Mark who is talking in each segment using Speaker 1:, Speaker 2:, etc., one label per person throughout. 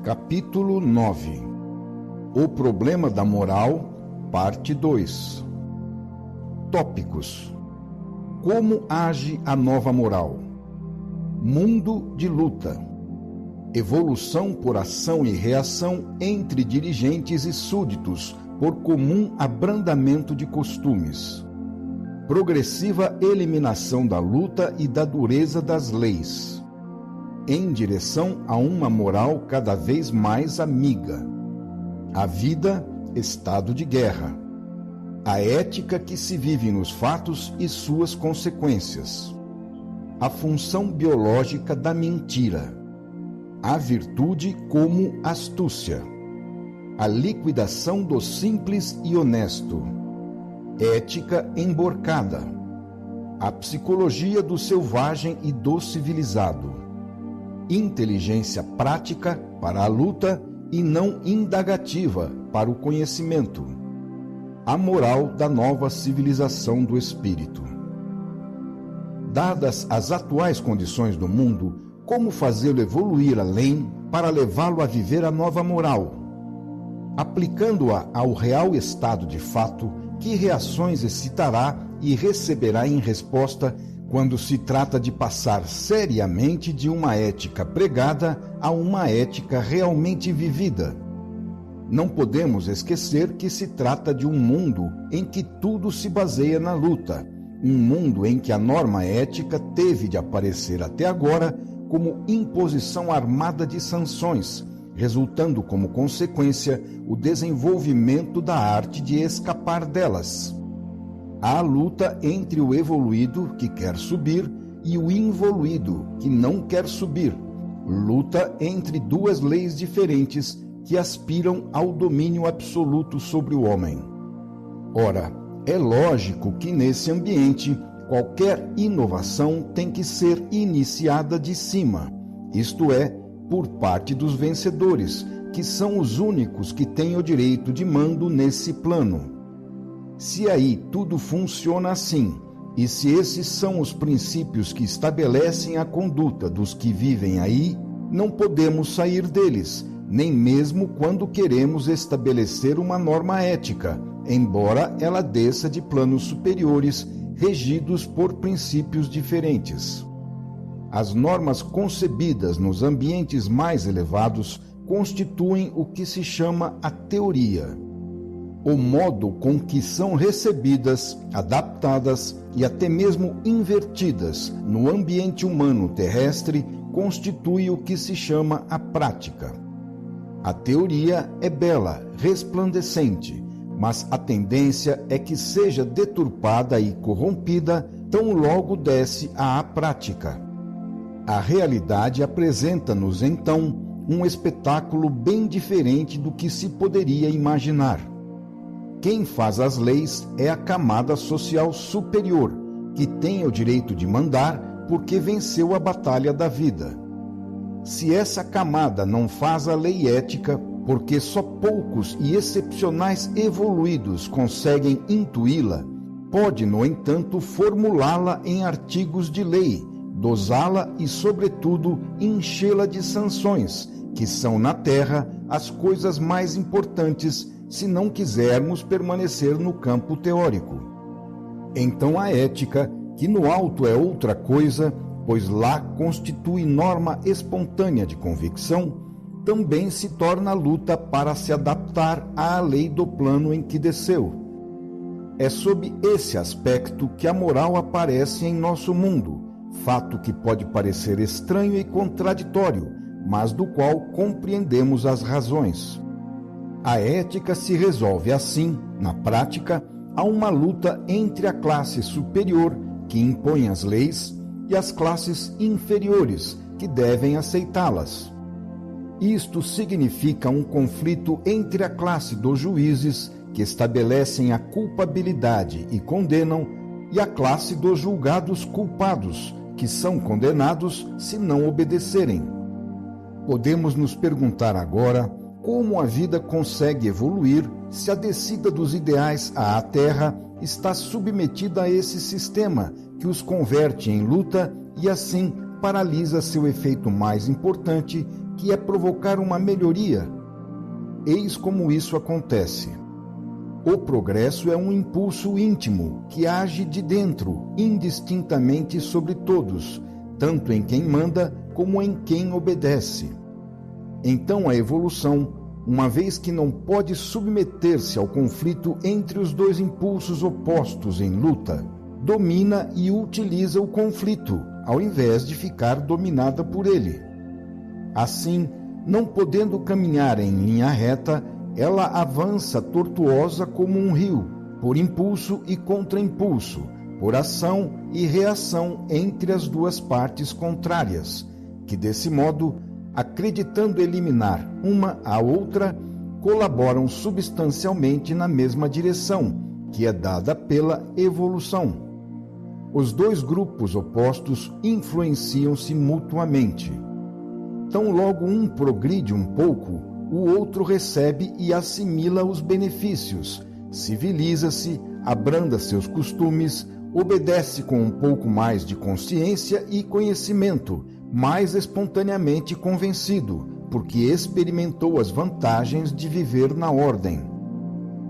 Speaker 1: Capítulo 9. O problema da moral, parte 2. Tópicos: como age a nova moral? Mundo de luta. Evolução por ação e reação entre dirigentes e súditos por comum abrandamento de costumes. Progressiva eliminação da luta e da dureza das leis, em direção a uma moral cada vez mais amiga. A vida, estado de guerra. A ética que se vive nos fatos e suas consequências. A função biológica da mentira. A virtude como astúcia. A liquidação do simples e honesto. Ética emborcada. A psicologia do selvagem e do civilizado. Inteligência prática para a luta e não indagativa para o conhecimento. A moral da nova civilização do espírito. Dadas as atuais condições do mundo, como fazê-lo evoluir além para levá-lo a viver a nova moral? Aplicando-a ao real estado de fato, que reações excitará e receberá em resposta quando se trata de passar seriamente de uma ética pregada a uma ética realmente vivida? Não podemos esquecer que se trata de um mundo em que tudo se baseia na luta, um mundo em que a norma ética teve de aparecer até agora como imposição armada de sanções, resultando como consequência o desenvolvimento da arte de escapar delas. Há luta entre o evoluído, que quer subir, e o involuído, que não quer subir. Luta entre duas leis diferentes que aspiram ao domínio absoluto sobre o homem. Ora, é lógico que nesse ambiente qualquer inovação tem que ser iniciada de cima, isto é, por parte dos vencedores, que são os únicos que têm o direito de mando nesse plano. Se aí tudo funciona assim, e se esses são os princípios que estabelecem a conduta dos que vivem aí, não podemos sair deles, nem mesmo quando queremos estabelecer uma norma ética, embora ela desça de planos superiores, regidos por princípios diferentes. As normas concebidas nos ambientes mais elevados constituem o que se chama a teoria. O modo com que são recebidas, adaptadas e até mesmo invertidas no ambiente humano terrestre constitui o que se chama a prática. A teoria é bela, resplandecente, mas a tendência é que seja deturpada e corrompida tão logo desce à prática. A realidade apresenta-nos, então, um espetáculo bem diferente do que se poderia imaginar. Quem faz as leis é a camada social superior, que tem o direito de mandar porque venceu a batalha da vida. Se essa camada não faz a lei ética, porque só poucos e excepcionais evoluídos conseguem intuí-la, pode, no entanto, formulá-la em artigos de lei, dosá-la e, sobretudo, enchê-la de sanções, que são na Terra as coisas mais importantes se não quisermos permanecer no campo teórico. Então a ética, que no alto é outra coisa, pois lá constitui norma espontânea de convicção, também se torna luta para se adaptar à lei do plano em que desceu. É sob esse aspecto que a moral aparece em nosso mundo, fato que pode parecer estranho e contraditório, mas do qual compreendemos as razões. A ética se resolve assim, na prática, a uma luta entre a classe superior, que impõe as leis, e as classes inferiores, que devem aceitá-las. Isto significa um conflito entre a classe dos juízes, que estabelecem a culpabilidade e condenam, e a classe dos julgados culpados, que são condenados se não obedecerem. Podemos nos perguntar agora como a vida consegue evoluir se a descida dos ideais à Terra está submetida a esse sistema que os converte em luta e assim paralisa seu efeito mais importante, que é provocar uma melhoria. Eis como isso acontece. O progresso é um impulso íntimo que age de dentro, indistintamente sobre todos, tanto em quem manda como em quem obedece. Então a evolução, uma vez que não pode submeter-se ao conflito entre os dois impulsos opostos em luta, domina e utiliza o conflito, ao invés de ficar dominada por ele. Assim, não podendo caminhar em linha reta, ela avança tortuosa como um rio, por impulso e contraimpulso, por ação e reação entre as duas partes contrárias, que desse modo, acreditando eliminar uma à outra, colaboram substancialmente na mesma direção, que é dada pela evolução. Os dois grupos opostos influenciam-se mutuamente. Tão logo um progride um pouco, o outro recebe e assimila os benefícios, civiliza-se, abranda seus costumes, obedece com um pouco mais de consciência e conhecimento, mais espontaneamente convencido, porque experimentou as vantagens de viver na ordem.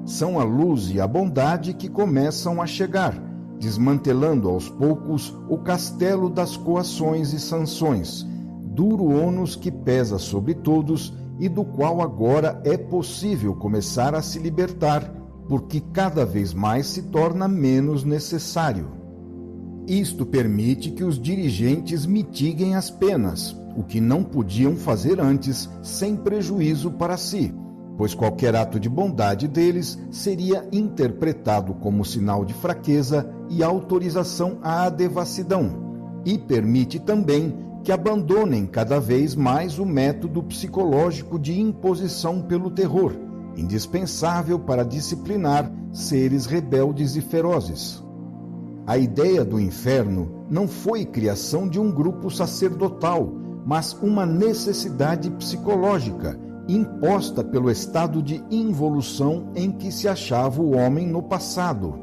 Speaker 1: São a luz e a bondade que começam a chegar, desmantelando aos poucos o castelo das coações e sanções, duro ônus que pesa sobre todos e do qual agora é possível começar a se libertar, porque cada vez mais se torna menos necessário. Isto permite que os dirigentes mitiguem as penas, o que não podiam fazer antes, sem prejuízo para si, pois qualquer ato de bondade deles seria interpretado como sinal de fraqueza e autorização à devassidão, e permite também que abandonem cada vez mais o método psicológico de imposição pelo terror, indispensável para disciplinar seres rebeldes e ferozes. A ideia do inferno não foi criação de um grupo sacerdotal, mas uma necessidade psicológica, imposta pelo estado de involução em que se achava o homem no passado.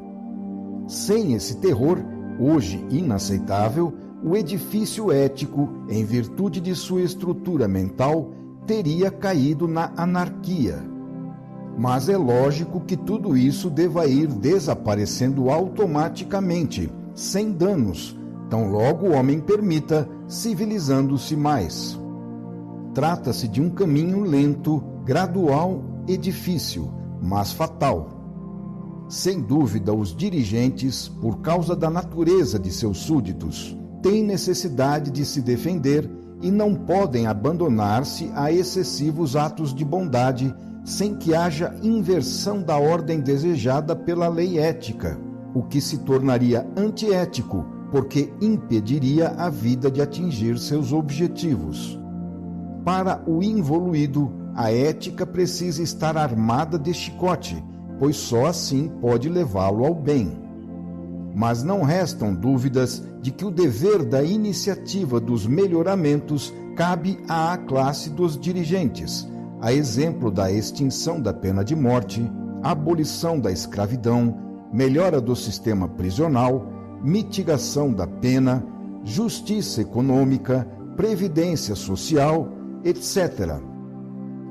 Speaker 1: Sem esse terror, hoje inaceitável, o edifício ético, em virtude de sua estrutura mental, teria caído na anarquia. Mas é lógico que tudo isso deva ir desaparecendo automaticamente, sem danos, tão logo o homem permita, civilizando-se mais. Trata-se de um caminho lento, gradual e difícil, mas fatal. Sem dúvida, os dirigentes, por causa da natureza de seus súditos, têm necessidade de se defender e não podem abandonar-se a excessivos atos de bondade sem que haja inversão da ordem desejada pela lei ética, o que se tornaria antiético, porque impediria a vida de atingir seus objetivos. Para o involuído, a ética precisa estar armada de chicote, pois só assim pode levá-lo ao bem. Mas não restam dúvidas de que o dever da iniciativa dos melhoramentos cabe à classe dos dirigentes, a exemplo da extinção da pena de morte, abolição da escravidão, melhora do sistema prisional, mitigação da pena, justiça econômica, previdência social, etc.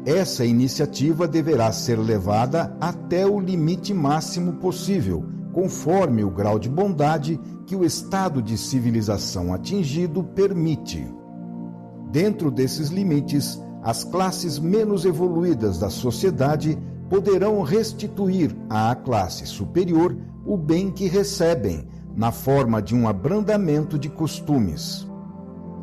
Speaker 1: Essa iniciativa deverá ser levada até o limite máximo possível, conforme o grau de bondade que o estado de civilização atingido permite. Dentro desses limites, as classes menos evoluídas da sociedade poderão restituir à classe superior o bem que recebem, na forma de um abrandamento de costumes.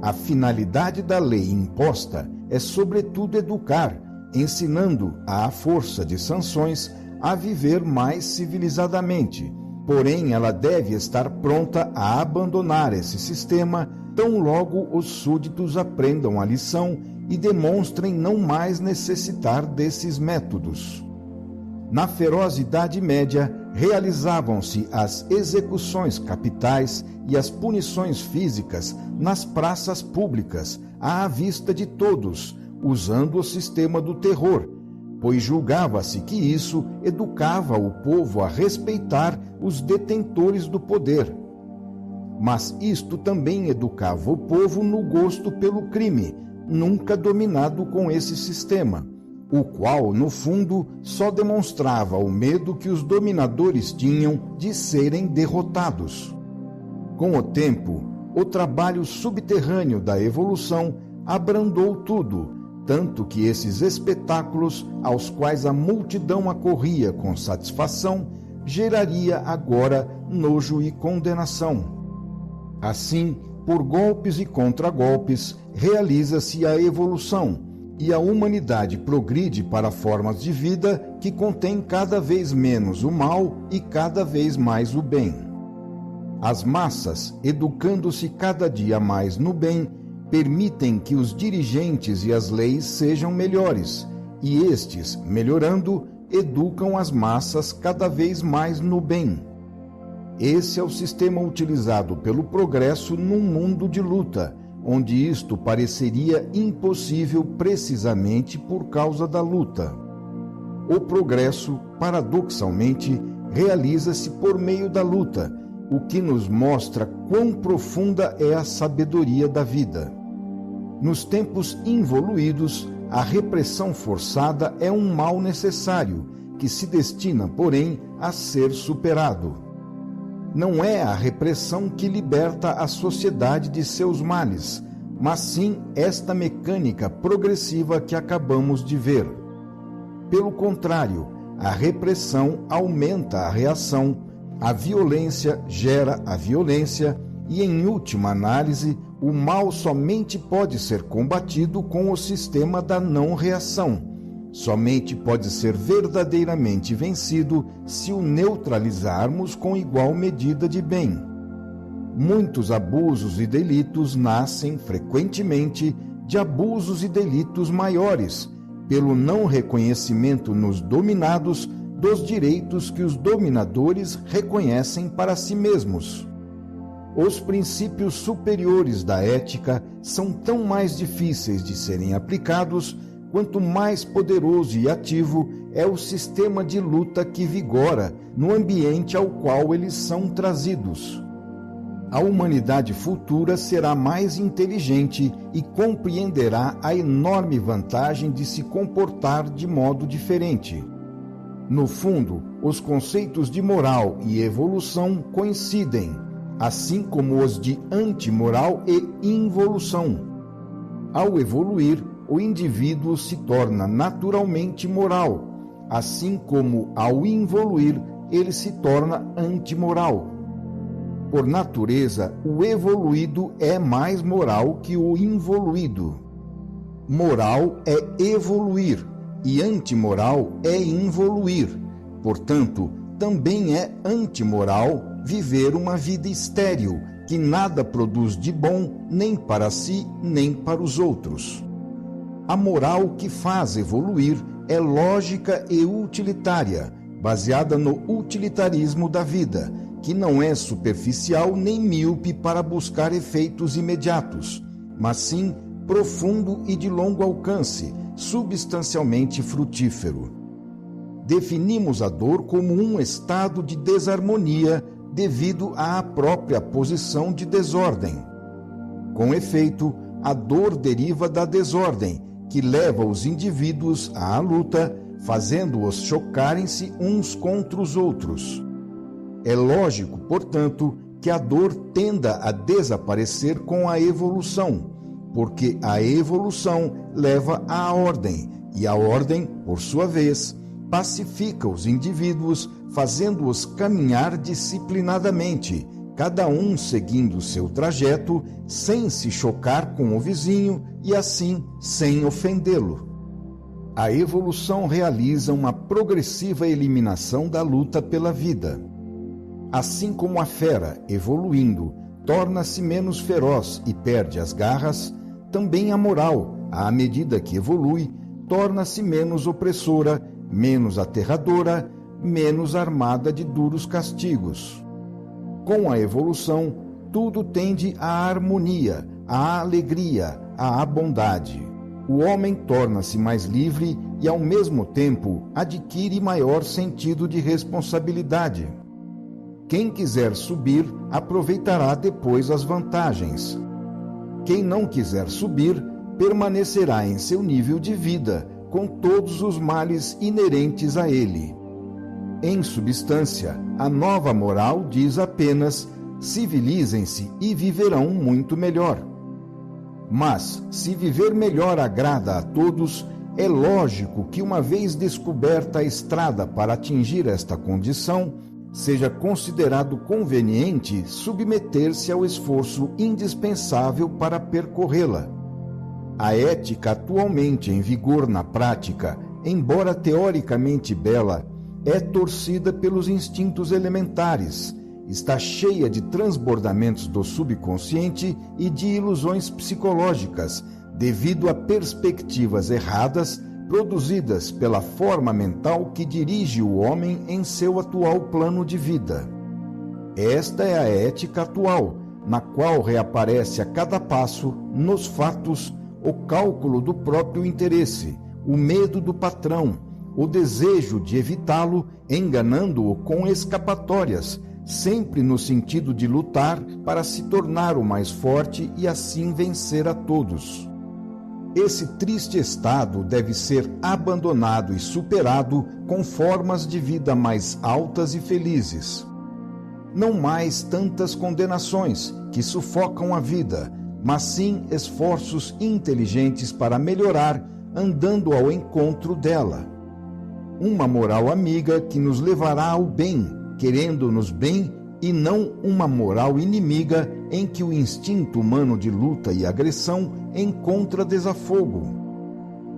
Speaker 1: A finalidade da lei imposta é, sobretudo, educar, ensinando, à força de sanções, a viver mais civilizadamente. Porém, ela deve estar pronta a abandonar esse sistema tão logo os súditos aprendam a lição e demonstrem não mais necessitar desses métodos. Na feroz Idade Média, realizavam-se as execuções capitais e as punições físicas nas praças públicas, à vista de todos, usando o sistema do terror, pois julgava-se que isso educava o povo a respeitar os detentores do poder. Mas isto também educava o povo no gosto pelo crime, nunca dominado com esse sistema, o qual, no fundo, só demonstrava o medo que os dominadores tinham de serem derrotados. Com o tempo, o trabalho subterrâneo da evolução abrandou tudo, tanto que esses espetáculos, aos quais a multidão acorria com satisfação, geraria agora nojo e condenação. Assim, por golpes e contragolpes, realiza-se a evolução, e a humanidade progride para formas de vida que contêm cada vez menos o mal e cada vez mais o bem. As massas, educando-se cada dia mais no bem, permitem que os dirigentes e as leis sejam melhores, e estes, melhorando, educam as massas cada vez mais no bem. Esse é o sistema utilizado pelo progresso num mundo de luta, onde isto pareceria impossível precisamente por causa da luta. O progresso, paradoxalmente, realiza-se por meio da luta, o que nos mostra quão profunda é a sabedoria da vida. Nos tempos involuídos, a repressão forçada é um mal necessário, que se destina, porém, a ser superado. Não é a repressão que liberta a sociedade de seus males, mas sim esta mecânica progressiva que acabamos de ver. Pelo contrário, a repressão aumenta a reação, a violência gera a violência e, em última análise, o mal somente pode ser combatido com o sistema da não-reação. Somente pode ser verdadeiramente vencido se o neutralizarmos com igual medida de bem. Muitos abusos e delitos nascem, frequentemente, de abusos e delitos maiores, pelo não reconhecimento nos dominados dos direitos que os dominadores reconhecem para si mesmos. Os princípios superiores da ética são tão mais difíceis de serem aplicados quanto mais poderoso e ativo é o sistema de luta que vigora no ambiente ao qual eles são trazidos. A humanidade futura será mais inteligente e compreenderá a enorme vantagem de se comportar de modo diferente. No fundo, os conceitos de moral e evolução coincidem, assim como os de antimoral e involução. Ao evoluir, o indivíduo se torna naturalmente moral, assim como, ao involuir, ele se torna antimoral. Por natureza, o evoluído é mais moral que o involuído. Moral é evoluir e antimoral é involuir. Portanto, também é antimoral viver uma vida estéril, que nada produz de bom nem para si nem para os outros. A moral que faz evoluir é lógica e utilitária, baseada no utilitarismo da vida, que não é superficial nem míope para buscar efeitos imediatos, mas sim profundo e de longo alcance, substancialmente frutífero. Definimos a dor como um estado de desarmonia devido à própria posição de desordem. Com efeito, a dor deriva da desordem, que leva os indivíduos à luta, fazendo-os chocarem-se uns contra os outros. É lógico, portanto, que a dor tenda a desaparecer com a evolução, porque a evolução leva à ordem, e a ordem, por sua vez, pacifica os indivíduos, fazendo-os caminhar disciplinadamente, cada um seguindo seu trajeto, sem se chocar com o vizinho e assim sem ofendê-lo. A evolução realiza uma progressiva eliminação da luta pela vida. Assim como a fera, evoluindo, torna-se menos feroz e perde as garras, também a moral, à medida que evolui, torna-se menos opressora, menos aterradora, menos armada de duros castigos. Com a evolução, tudo tende à harmonia, à alegria, à bondade. O homem torna-se mais livre e, ao mesmo tempo, adquire maior sentido de responsabilidade. Quem quiser subir, aproveitará depois as vantagens. Quem não quiser subir, permanecerá em seu nível de vida, com todos os males inerentes a ele. Em substância, a nova moral diz apenas: civilizem-se e viverão muito melhor. Mas, se viver melhor agrada a todos, é lógico que, uma vez descoberta a estrada para atingir esta condição, seja considerado conveniente submeter-se ao esforço indispensável para percorrê-la. A ética atualmente em vigor na prática, embora teoricamente bela, é torcida pelos instintos elementares, está cheia de transbordamentos do subconsciente e de ilusões psicológicas, devido a perspectivas erradas produzidas pela forma mental que dirige o homem em seu atual plano de vida. Esta é a ética atual, na qual reaparece a cada passo, nos fatos, o cálculo do próprio interesse, o medo do patrão, o desejo de evitá-lo, enganando-o com escapatórias, sempre no sentido de lutar para se tornar o mais forte e assim vencer a todos. Esse triste estado deve ser abandonado e superado com formas de vida mais altas e felizes. Não mais tantas condenações que sufocam a vida, mas sim esforços inteligentes para melhorar, andando ao encontro dela. Uma moral amiga que nos levará ao bem, querendo-nos bem, e não uma moral inimiga em que o instinto humano de luta e agressão encontra desafogo.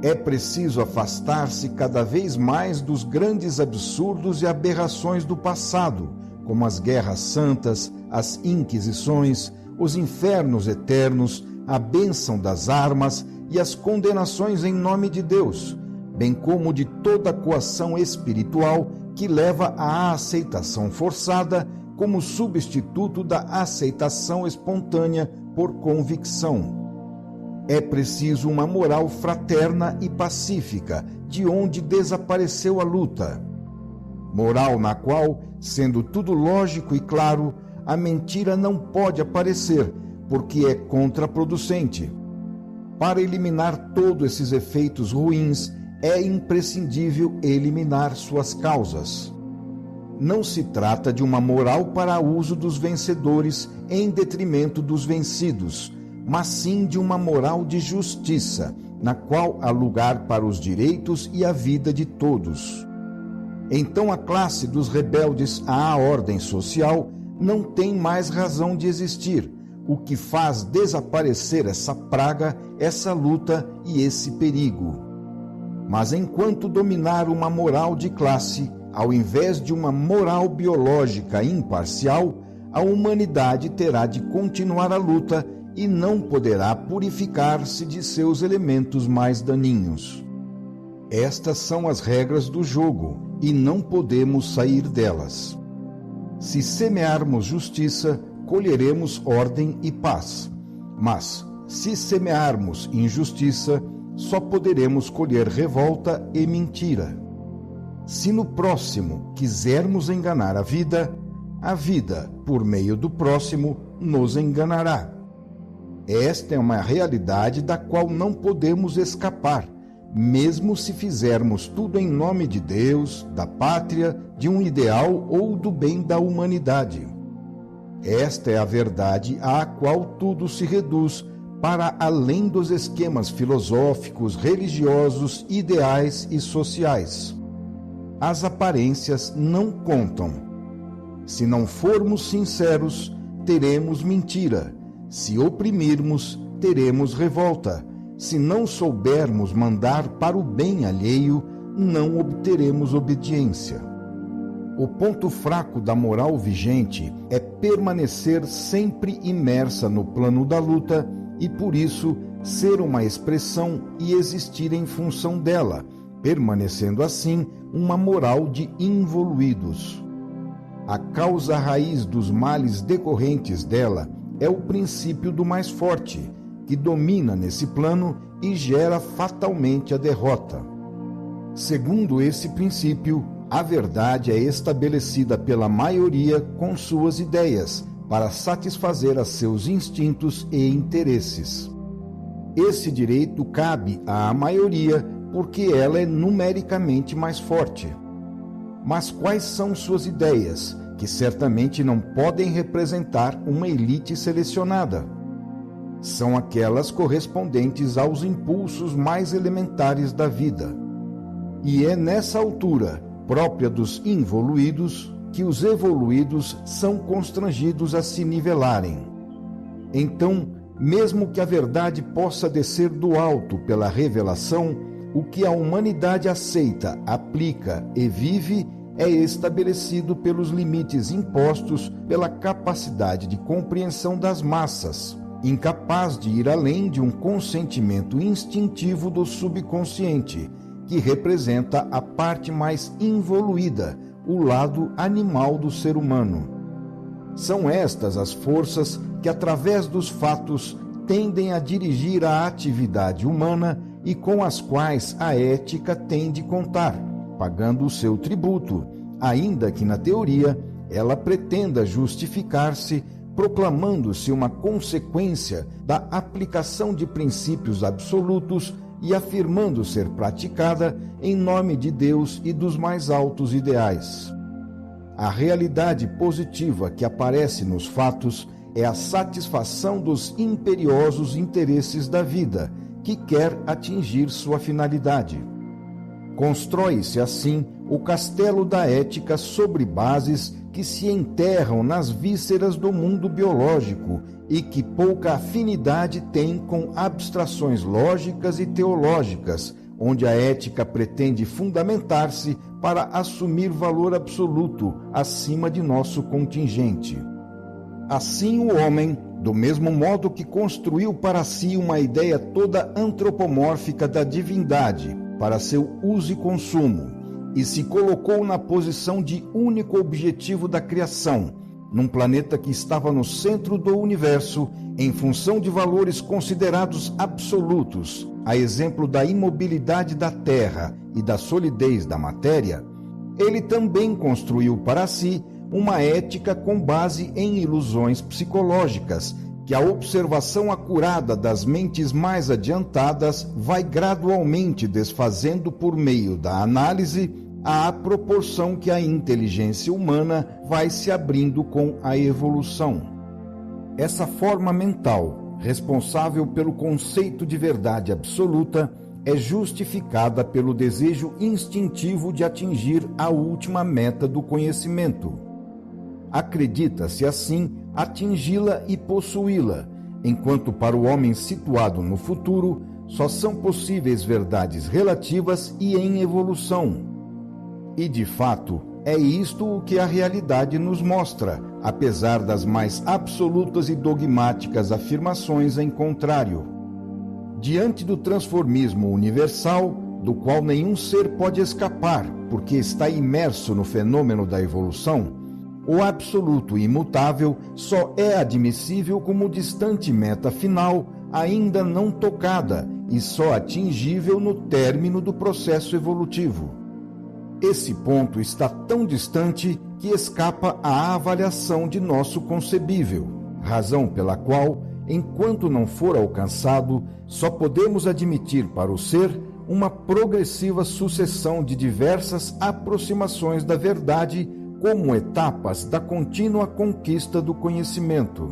Speaker 1: É preciso afastar-se cada vez mais dos grandes absurdos e aberrações do passado, como as guerras santas, as inquisições, os infernos eternos, a bênção das armas e as condenações em nome de Deus, bem como de toda a coação espiritual que leva à aceitação forçada como substituto da aceitação espontânea por convicção. É preciso uma moral fraterna e pacífica, de onde desapareceu a luta. Moral na qual, sendo tudo lógico e claro, a mentira não pode aparecer, porque é contraproducente. Para eliminar todos esses efeitos ruins, é imprescindível eliminar suas causas. Não se trata de uma moral para uso dos vencedores em detrimento dos vencidos, mas sim de uma moral de justiça, na qual há lugar para os direitos e a vida de todos. Então a classe dos rebeldes à ordem social não tem mais razão de existir, o que faz desaparecer essa praga, essa luta e esse perigo. Mas enquanto dominar uma moral de classe, ao invés de uma moral biológica imparcial, a humanidade terá de continuar a luta e não poderá purificar-se de seus elementos mais daninhos. Estas são as regras do jogo e não podemos sair delas. Se semearmos justiça, colheremos ordem e paz. Mas, se semearmos injustiça, só poderemos colher revolta e mentira. Se no próximo quisermos enganar a vida, por meio do próximo, nos enganará. Esta é uma realidade da qual não podemos escapar, mesmo se fizermos tudo em nome de Deus, da pátria, de um ideal ou do bem da humanidade. Esta é a verdade à qual tudo se reduz, para além dos esquemas filosóficos, religiosos, ideais e sociais. As aparências não contam. Se não formos sinceros, teremos mentira. Se oprimirmos, teremos revolta. Se não soubermos mandar para o bem alheio, não obteremos obediência. O ponto fraco da moral vigente é permanecer sempre imersa no plano da luta e, por isso, ser uma expressão e existir em função dela, permanecendo assim uma moral de involuídos. A causa raiz dos males decorrentes dela é o princípio do mais forte, que domina nesse plano e gera fatalmente a derrota. Segundo esse princípio, a verdade é estabelecida pela maioria com suas ideias, para satisfazer a seus instintos e interesses. Esse direito cabe à maioria porque ela é numericamente mais forte. Mas quais são suas ideias, que certamente não podem representar uma elite selecionada? São aquelas correspondentes aos impulsos mais elementares da vida. E é nessa altura, própria dos involuídos, que os evoluídos são constrangidos a se nivelarem. Então, mesmo que a verdade possa descer do alto pela revelação, o que a humanidade aceita, aplica e vive é estabelecido pelos limites impostos pela capacidade de compreensão das massas, incapaz de ir além de um consentimento instintivo do subconsciente, que representa a parte mais involuída, o lado animal do ser humano. São estas as forças que, através dos fatos, tendem a dirigir a atividade humana e com as quais a ética tem de contar, pagando o seu tributo, ainda que na teoria ela pretenda justificar-se, proclamando-se uma consequência da aplicação de princípios absolutos e afirmando ser praticada em nome de Deus e dos mais altos ideais. A realidade positiva que aparece nos fatos é a satisfação dos imperiosos interesses da vida, que quer atingir sua finalidade. Constrói-se assim o castelo da ética sobre bases que se enterram nas vísceras do mundo biológico e que pouca afinidade tem com abstrações lógicas e teológicas, onde a ética pretende fundamentar-se para assumir valor absoluto acima de nosso contingente. Assim o homem, do mesmo modo que construiu para si uma ideia toda antropomórfica da divindade para seu uso e consumo, e se colocou na posição de único objetivo da criação, num planeta que estava no centro do universo, em função de valores considerados absolutos, a exemplo da imobilidade da Terra e da solidez da matéria, ele também construiu para si uma ética com base em ilusões psicológicas, que a observação acurada das mentes mais adiantadas vai gradualmente desfazendo por meio da análise à proporção que a inteligência humana vai se abrindo com a evolução. Essa forma mental, responsável pelo conceito de verdade absoluta, é justificada pelo desejo instintivo de atingir a última meta do conhecimento. Acredita-se assim atingi-la e possuí-la, enquanto para o homem situado no futuro só são possíveis verdades relativas e em evolução. E, de fato, é isto o que a realidade nos mostra, apesar das mais absolutas e dogmáticas afirmações em contrário. Diante do transformismo universal, do qual nenhum ser pode escapar, porque está imerso no fenômeno da evolução, o absoluto imutável só é admissível como distante meta final, ainda não tocada, e só atingível no término do processo evolutivo. Esse ponto está tão distante que escapa à avaliação de nosso concebível, razão pela qual, enquanto não for alcançado, só podemos admitir para o ser uma progressiva sucessão de diversas aproximações da verdade como etapas da contínua conquista do conhecimento.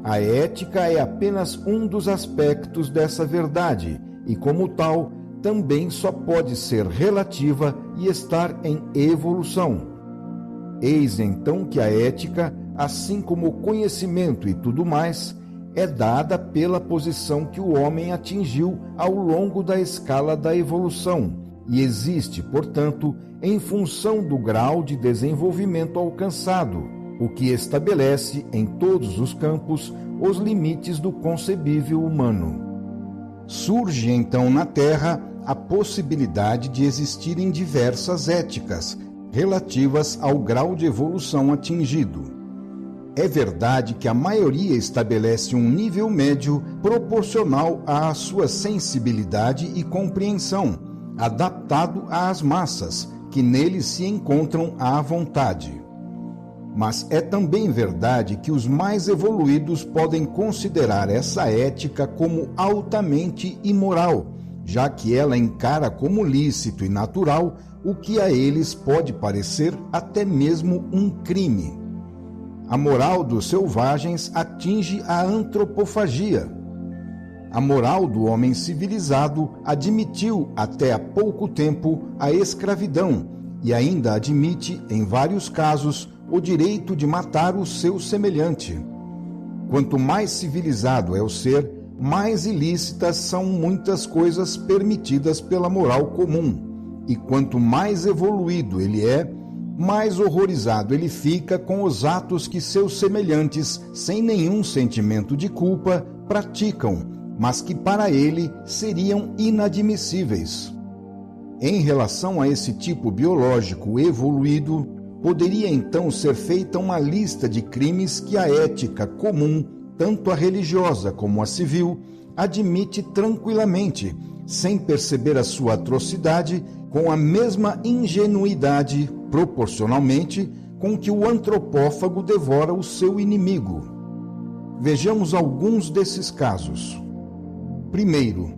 Speaker 1: A ética é apenas um dos aspectos dessa verdade e, como tal, também só pode ser relativa e estar em evolução. Eis então que a ética, assim como o conhecimento e tudo mais, é dada pela posição que o homem atingiu ao longo da escala da evolução e existe, portanto, em função do grau de desenvolvimento alcançado, o que estabelece em todos os campos os limites do concebível humano. Surge então na Terra a possibilidade de existirem diversas éticas relativas ao grau de evolução atingido. É verdade que a maioria estabelece um nível médio proporcional à sua sensibilidade e compreensão, adaptado às massas, que nele se encontram à vontade. Mas é também verdade que os mais evoluídos podem considerar essa ética como altamente imoral, já que ela encara como lícito e natural o que a eles pode parecer até mesmo um crime. A moral dos selvagens atinge a antropofagia. A moral do homem civilizado admitiu até há pouco tempo a escravidão e ainda admite, em vários casos, o direito de matar o seu semelhante. Quanto mais civilizado é o ser, mais ilícitas são muitas coisas permitidas pela moral comum. E quanto mais evoluído ele é, mais horrorizado ele fica com os atos que seus semelhantes, sem nenhum sentimento de culpa, praticam, mas que para ele seriam inadmissíveis. Em relação a esse tipo biológico evoluído, poderia então ser feita uma lista de crimes que a ética comum, tanto a religiosa como a civil, admite tranquilamente, sem perceber a sua atrocidade, com a mesma ingenuidade, proporcionalmente, com que o antropófago devora o seu inimigo. Vejamos alguns desses casos. Primeiro,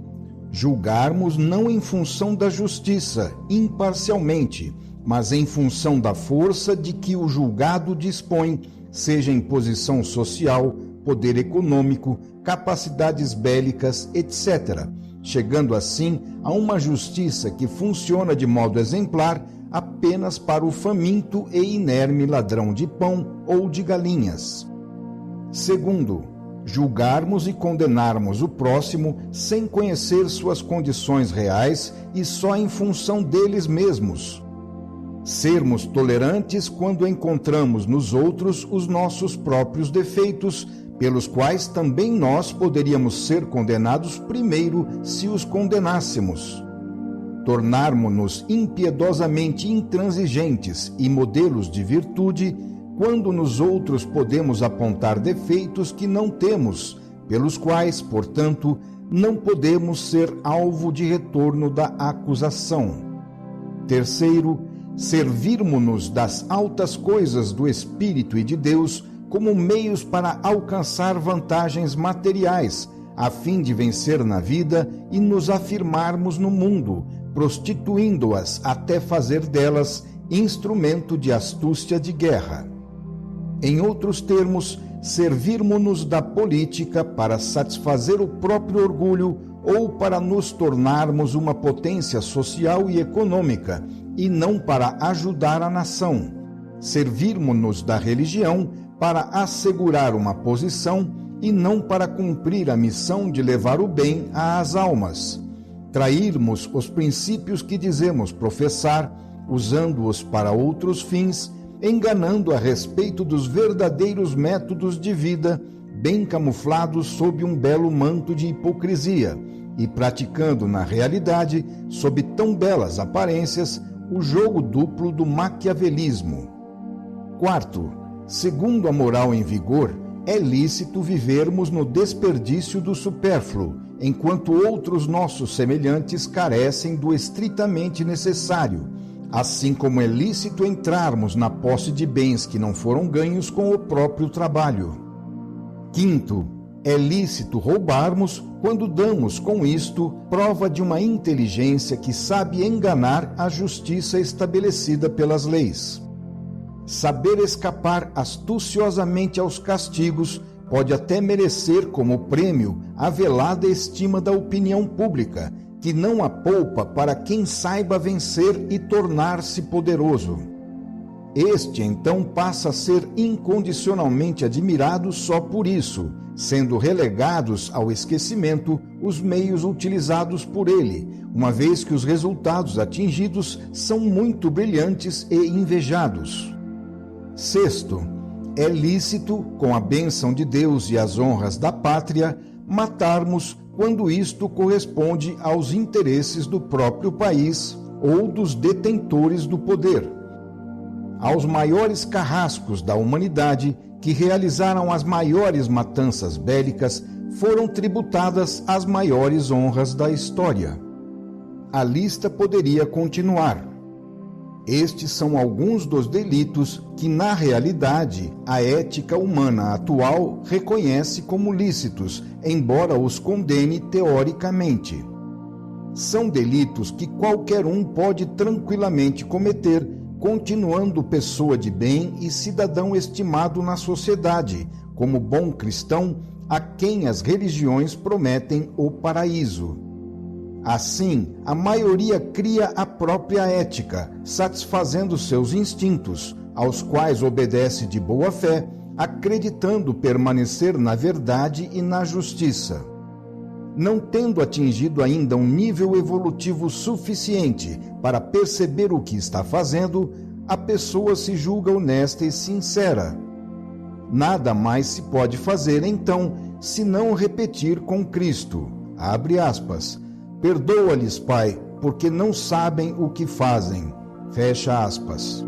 Speaker 1: julgarmos não em função da justiça, imparcialmente, mas em função da força de que o julgado dispõe, seja em posição social, poder econômico, capacidades bélicas, etc., chegando assim a uma justiça que funciona de modo exemplar apenas para o faminto e inerme ladrão de pão ou de galinhas. Segundo, julgarmos e condenarmos o próximo sem conhecer suas condições reais e só em função deles mesmos. Sermos tolerantes quando encontramos nos outros os nossos próprios defeitos, pelos quais também nós poderíamos ser condenados primeiro se os condenássemos. Tornarmos-nos impiedosamente intransigentes e modelos de virtude quando nos outros podemos apontar defeitos que não temos, pelos quais, portanto, não podemos ser alvo de retorno da acusação. Terceiro, servirmos-nos das altas coisas do Espírito e de Deus como meios para alcançar vantagens materiais, a fim de vencer na vida e nos afirmarmos no mundo, prostituindo-as até fazer delas instrumento de astúcia de guerra. Em outros termos, servirmos-nos da política para satisfazer o próprio orgulho ou para nos tornarmos uma potência social e econômica, e não para ajudar a nação. Servirmos-nos da religião para assegurar uma posição e não para cumprir a missão de levar o bem às almas. Trairmos os princípios que dizemos professar, usando-os para outros fins, enganando a respeito dos verdadeiros métodos de vida, bem camuflados sob um belo manto de hipocrisia, e praticando na realidade, sob tão belas aparências, o jogo duplo do maquiavelismo. Quarto, segundo a moral em vigor, é lícito vivermos no desperdício do supérfluo, enquanto outros nossos semelhantes carecem do estritamente necessário, assim como é lícito entrarmos na posse de bens que não foram ganhos com o próprio trabalho. Quinto, é lícito roubarmos quando damos com isto prova de uma inteligência que sabe enganar a justiça estabelecida pelas leis. Saber escapar astuciosamente aos castigos pode até merecer como prêmio a velada estima da opinião pública, que não a poupa para quem saiba vencer e tornar-se poderoso. Este, então, passa a ser incondicionalmente admirado só por isso, sendo relegados ao esquecimento os meios utilizados por ele, uma vez que os resultados atingidos são muito brilhantes e invejados. Sexto, é lícito, com a bênção de Deus e as honras da pátria, matarmos quando isto corresponde aos interesses do próprio país ou dos detentores do poder. Aos maiores carrascos da humanidade que realizaram as maiores matanças bélicas foram tributadas as maiores honras da história. A lista poderia continuar. Estes são alguns dos delitos que, na realidade, a ética humana atual reconhece como lícitos, embora os condene teoricamente. São delitos que qualquer um pode tranquilamente cometer, continuando pessoa de bem e cidadão estimado na sociedade, como bom cristão a quem as religiões prometem o paraíso. Assim, a maioria cria a própria ética, satisfazendo seus instintos, aos quais obedece de boa fé, acreditando permanecer na verdade e na justiça. Não tendo atingido ainda um nível evolutivo suficiente para perceber o que está fazendo, a pessoa se julga honesta e sincera. Nada mais se pode fazer, então, senão repetir com Cristo, abre aspas, perdoa-lhes, Pai, porque não sabem o que fazem, fecha aspas.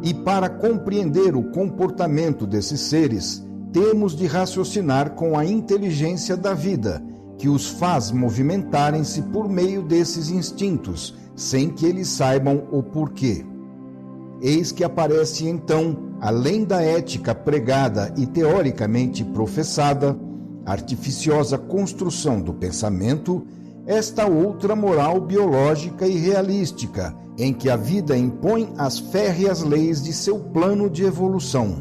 Speaker 1: E para compreender o comportamento desses seres, temos de raciocinar com a inteligência da vida, que os faz movimentarem-se por meio desses instintos, sem que eles saibam o porquê. Eis que aparece então, além da ética pregada e teoricamente professada, artificiosa construção do pensamento, esta outra moral biológica e realística, em que a vida impõe as férreas leis de seu plano de evolução.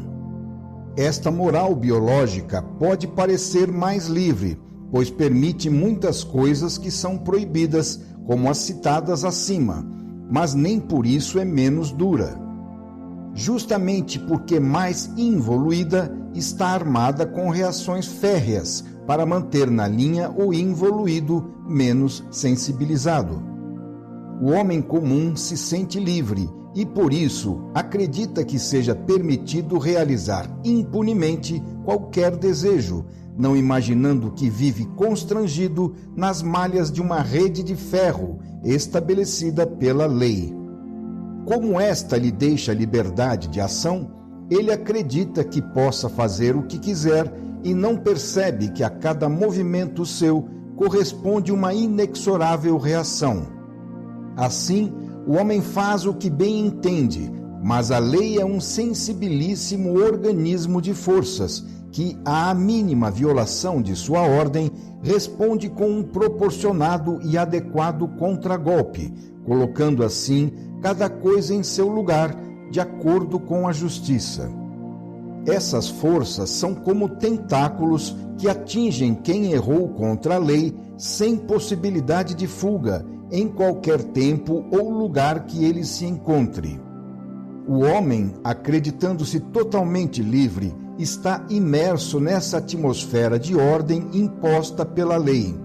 Speaker 1: Esta moral biológica pode parecer mais livre, pois permite muitas coisas que são proibidas, como as citadas acima, mas nem por isso é menos dura. Justamente porque mais involuída, está armada com reações férreas para manter na linha o involuído menos sensibilizado. O homem comum se sente livre e, por isso, acredita que seja permitido realizar impunemente qualquer desejo, não imaginando que vive constrangido nas malhas de uma rede de ferro estabelecida pela lei. Como esta lhe deixa liberdade de ação, ele acredita que possa fazer o que quiser e não percebe que a cada movimento seu corresponde uma inexorável reação. Assim, o homem faz o que bem entende, mas a lei é um sensibilíssimo organismo de forças que, à mínima violação de sua ordem, responde com um proporcionado e adequado contragolpe, colocando assim cada coisa em seu lugar, de acordo com a justiça. Essas forças são como tentáculos que atingem quem errou contra a lei sem possibilidade de fuga, em qualquer tempo ou lugar que ele se encontre. O homem, acreditando-se totalmente livre, está imerso nessa atmosfera de ordem imposta pela lei.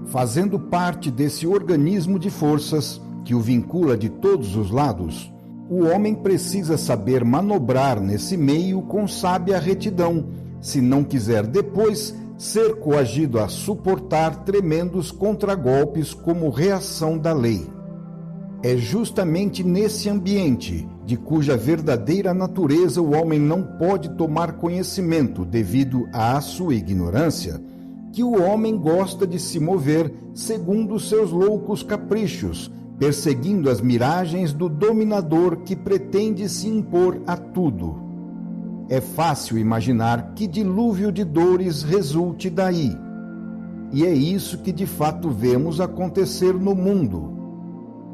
Speaker 1: Fazendo parte desse organismo de forças que o vincula de todos os lados, o homem precisa saber manobrar nesse meio com sábia retidão, se não quiser depois ser coagido a suportar tremendos contragolpes como reação da lei. É justamente nesse ambiente, de cuja verdadeira natureza o homem não pode tomar conhecimento devido à sua ignorância, que o homem gosta de se mover segundo seus loucos caprichos, perseguindo as miragens do dominador que pretende se impor a tudo. É fácil imaginar que dilúvio de dores resulte daí. E é isso que de fato vemos acontecer no mundo.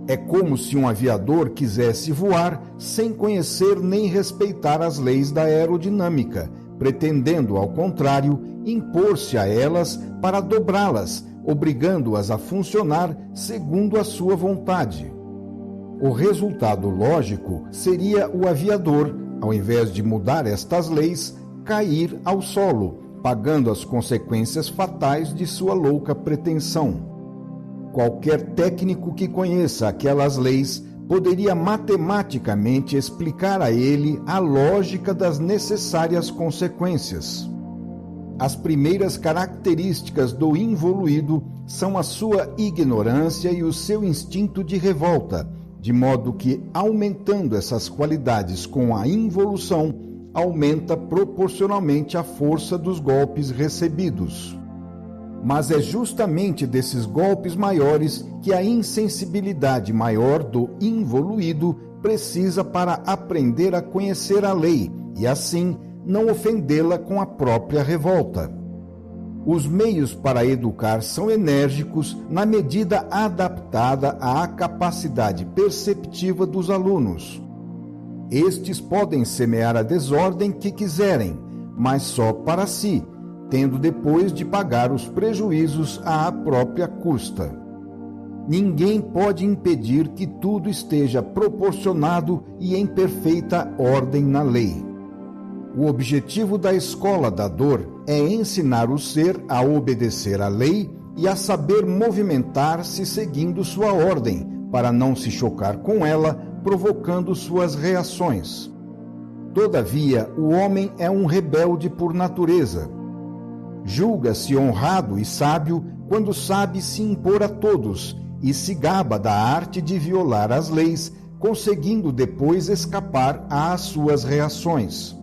Speaker 1: É como se um aviador quisesse voar sem conhecer nem respeitar as leis da aerodinâmica, pretendendo, ao contrário, impor-se a elas para dobrá-las, obrigando-as a funcionar segundo a sua vontade. O resultado lógico seria o aviador, ao invés de mudar estas leis, cair ao solo, pagando as consequências fatais de sua louca pretensão. Qualquer técnico que conheça aquelas leis poderia matematicamente explicar a ele a lógica das necessárias consequências. As primeiras características do involuído são a sua ignorância e o seu instinto de revolta, de modo que, aumentando essas qualidades com a involução, aumenta proporcionalmente a força dos golpes recebidos. Mas é justamente desses golpes maiores que a insensibilidade maior do involuído precisa para aprender a conhecer a lei e, assim, não ofendê-la com a própria revolta. Os meios para educar são enérgicos na medida adaptada à capacidade perceptiva dos alunos. Estes podem semear a desordem que quiserem, mas só para si, tendo depois de pagar os prejuízos à própria custa. Ninguém pode impedir que tudo esteja proporcionado e em perfeita ordem na lei. O objetivo da escola da dor é ensinar o ser a obedecer à lei e a saber movimentar-se seguindo sua ordem, para não se chocar com ela, provocando suas reações. Todavia, o homem é um rebelde por natureza. Julga-se honrado e sábio quando sabe se impor a todos e se gaba da arte de violar as leis, conseguindo depois escapar às suas reações.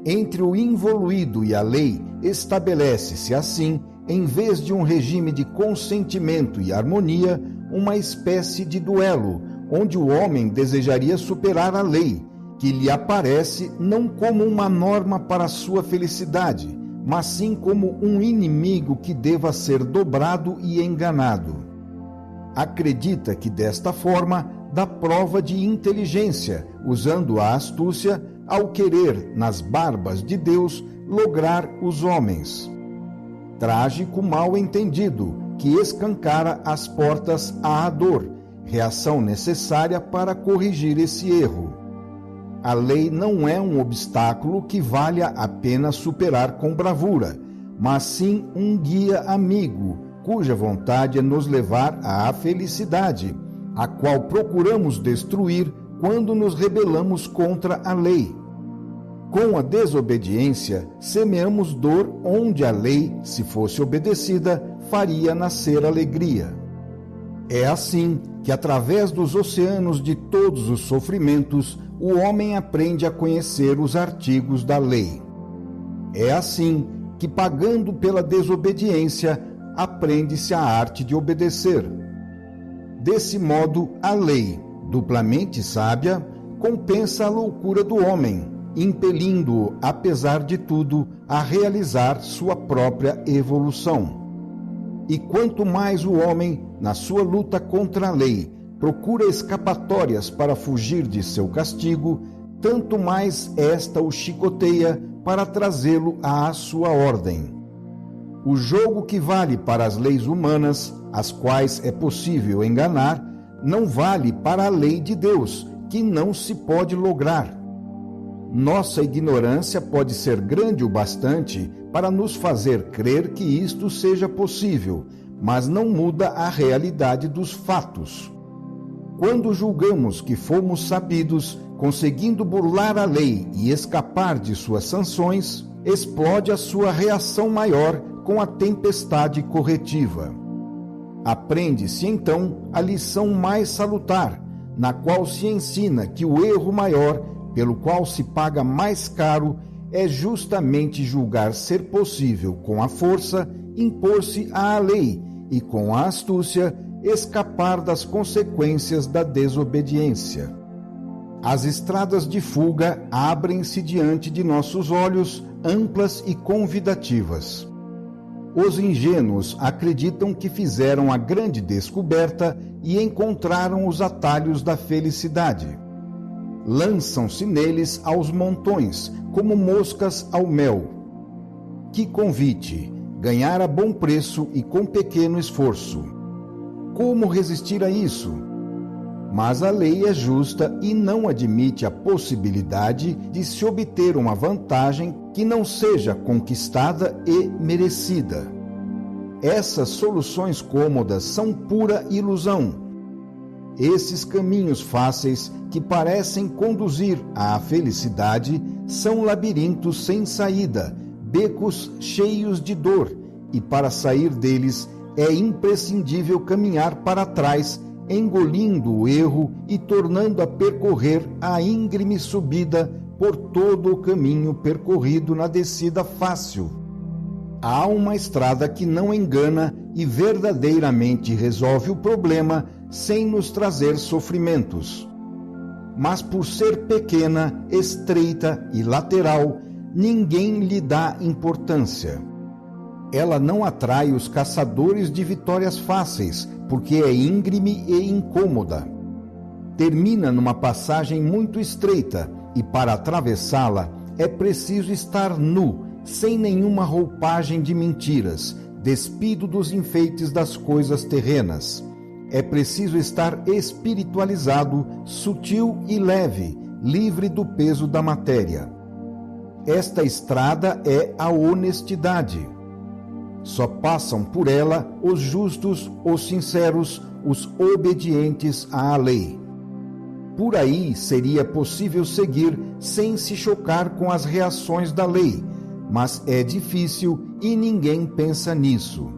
Speaker 1: Entre o involuído e a lei, estabelece-se assim, em vez de um regime de consentimento e harmonia, uma espécie de duelo, onde o homem desejaria superar a lei, que lhe aparece não como uma norma para sua felicidade, mas sim como um inimigo que deva ser dobrado e enganado. Acredita que desta forma dá prova de inteligência, usando a astúcia ao querer, nas barbas de Deus, lograr os homens. Trágico mal entendido, que escancara as portas à dor, reação necessária para corrigir esse erro. A lei não é um obstáculo que valha a pena superar com bravura, mas sim um guia amigo, cuja vontade é nos levar à felicidade, a qual procuramos destruir quando nos rebelamos contra a lei. Com a desobediência, semeamos dor onde a lei, se fosse obedecida, faria nascer alegria. É assim que, através dos oceanos de todos os sofrimentos, o homem aprende a conhecer os artigos da lei. É assim que, pagando pela desobediência, aprende-se a arte de obedecer. Desse modo, a lei, duplamente sábia, compensa a loucura do homem, impelindo-o, apesar de tudo, a realizar sua própria evolução. E quanto mais o homem, na sua luta contra a lei, procura escapatórias para fugir de seu castigo, tanto mais esta o chicoteia para trazê-lo à sua ordem. O jogo que vale para as leis humanas, as quais é possível enganar, não vale para a lei de Deus, que não se pode lograr. Nossa ignorância pode ser grande o bastante para nos fazer crer que isto seja possível, mas não muda a realidade dos fatos. Quando julgamos que fomos sabidos, conseguindo burlar a lei e escapar de suas sanções, explode a sua reação maior com a tempestade corretiva. Aprende-se então a lição mais salutar, na qual se ensina que o erro maior, pelo qual se paga mais caro, é justamente julgar ser possível, com a força, impor-se à lei e, com a astúcia, escapar das consequências da desobediência. As estradas de fuga abrem-se diante de nossos olhos, amplas e convidativas. Os ingênuos acreditam que fizeram a grande descoberta e encontraram os atalhos da felicidade. Lançam-se neles aos montões, como moscas ao mel. Que convite! Ganhar a bom preço e com pequeno esforço. Como resistir a isso? Mas a lei é justa e não admite a possibilidade de se obter uma vantagem que não seja conquistada e merecida. Essas soluções cômodas são pura ilusão. Esses caminhos fáceis que parecem conduzir à felicidade são labirintos sem saída, becos cheios de dor, e para sair deles é imprescindível caminhar para trás, engolindo o erro e tornando a percorrer a íngreme subida por todo o caminho percorrido na descida fácil. Há uma estrada que não engana e verdadeiramente resolve o problema sem nos trazer sofrimentos. Mas por ser pequena, estreita e lateral, ninguém lhe dá importância. Ela não atrai os caçadores de vitórias fáceis, porque é íngreme e incômoda. Termina numa passagem muito estreita e para atravessá-la é preciso estar nu, sem nenhuma roupagem de mentiras, despido dos enfeites das coisas terrenas. É preciso estar espiritualizado, sutil e leve, livre do peso da matéria. Esta estrada é a honestidade. Só passam por ela os justos, os sinceros, os obedientes à lei. Por aí seria possível seguir sem se chocar com as reações da lei, mas é difícil e ninguém pensa nisso.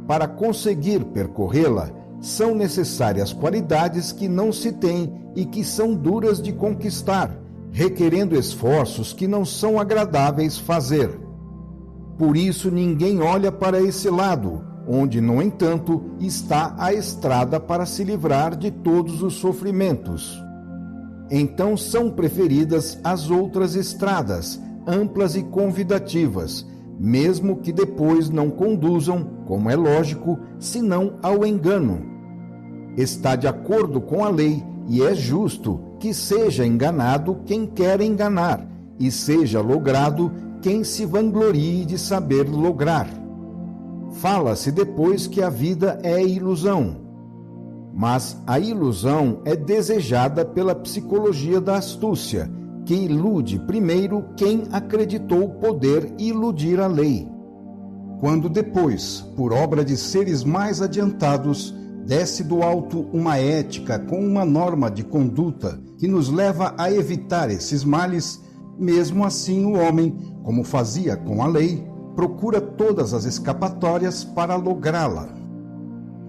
Speaker 1: Para conseguir percorrê-la, são necessárias qualidades que não se têm e que são duras de conquistar, requerendo esforços que não são agradáveis fazer. Por isso ninguém olha para esse lado, onde, no entanto, está a estrada para se livrar de todos os sofrimentos. Então são preferidas as outras estradas, amplas e convidativas, mesmo que depois não conduzam, como é lógico, senão ao engano. Está de acordo com a lei e é justo que seja enganado quem quer enganar e seja logrado quem se vanglorie de saber lograr. Fala-se depois que a vida é ilusão, mas a ilusão é desejada pela psicologia da astúcia, que ilude primeiro quem acreditou poder iludir a lei. Quando depois, por obra de seres mais adiantados, desce do alto uma ética com uma norma de conduta que nos leva a evitar esses males, mesmo assim o homem, como fazia com a lei, procura todas as escapatórias para lográ-la.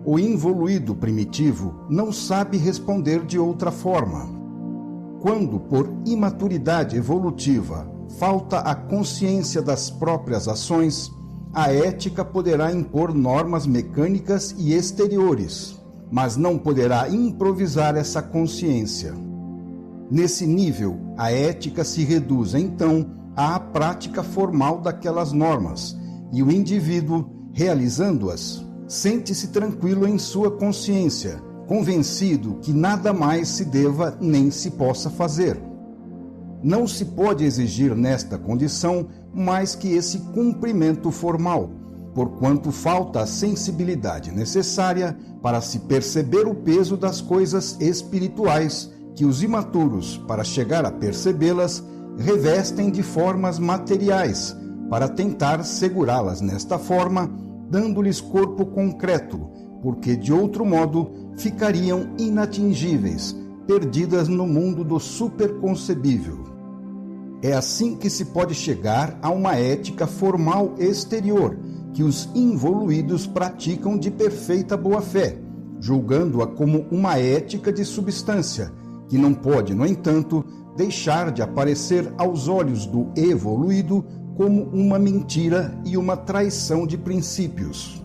Speaker 1: O involuído primitivo não sabe responder de outra forma. Quando, por imaturidade evolutiva, falta a consciência das próprias ações, a ética poderá impor normas mecânicas e exteriores, mas não poderá improvisar essa consciência. Nesse nível, a ética se reduz, então, à prática formal daquelas normas, e o indivíduo, realizando-as, sente-se tranquilo em sua consciência, convencido que nada mais se deva nem se possa fazer. Não se pode exigir nesta condição mais que esse cumprimento formal, porquanto falta a sensibilidade necessária para se perceber o peso das coisas espirituais que os imaturos, para chegar a percebê-las, revestem de formas materiais, para tentar segurá-las nesta forma, dando-lhes corpo concreto, porque de outro modo ficariam inatingíveis, perdidas no mundo do superconcebível. É assim que se pode chegar a uma ética formal exterior, que os involuídos praticam de perfeita boa-fé, julgando-a como uma ética de substância, que não pode, no entanto, deixar de aparecer aos olhos do evoluído como uma mentira e uma traição de princípios.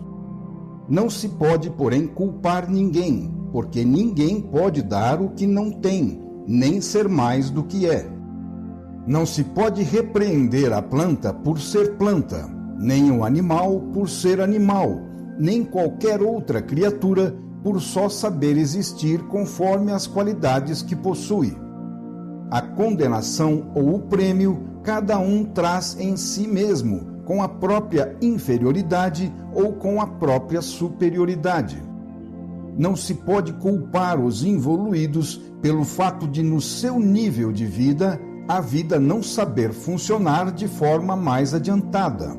Speaker 1: Não se pode, porém, culpar ninguém, porque ninguém pode dar o que não tem, nem ser mais do que é. Não se pode repreender a planta por ser planta, nem o animal por ser animal, nem qualquer outra criatura por só saber existir conforme as qualidades que possui. A condenação ou o prêmio cada um traz em si mesmo, com a própria inferioridade ou com a própria superioridade. Não se pode culpar os involuídos pelo fato de, no seu nível de vida, a vida não saber funcionar de forma mais adiantada.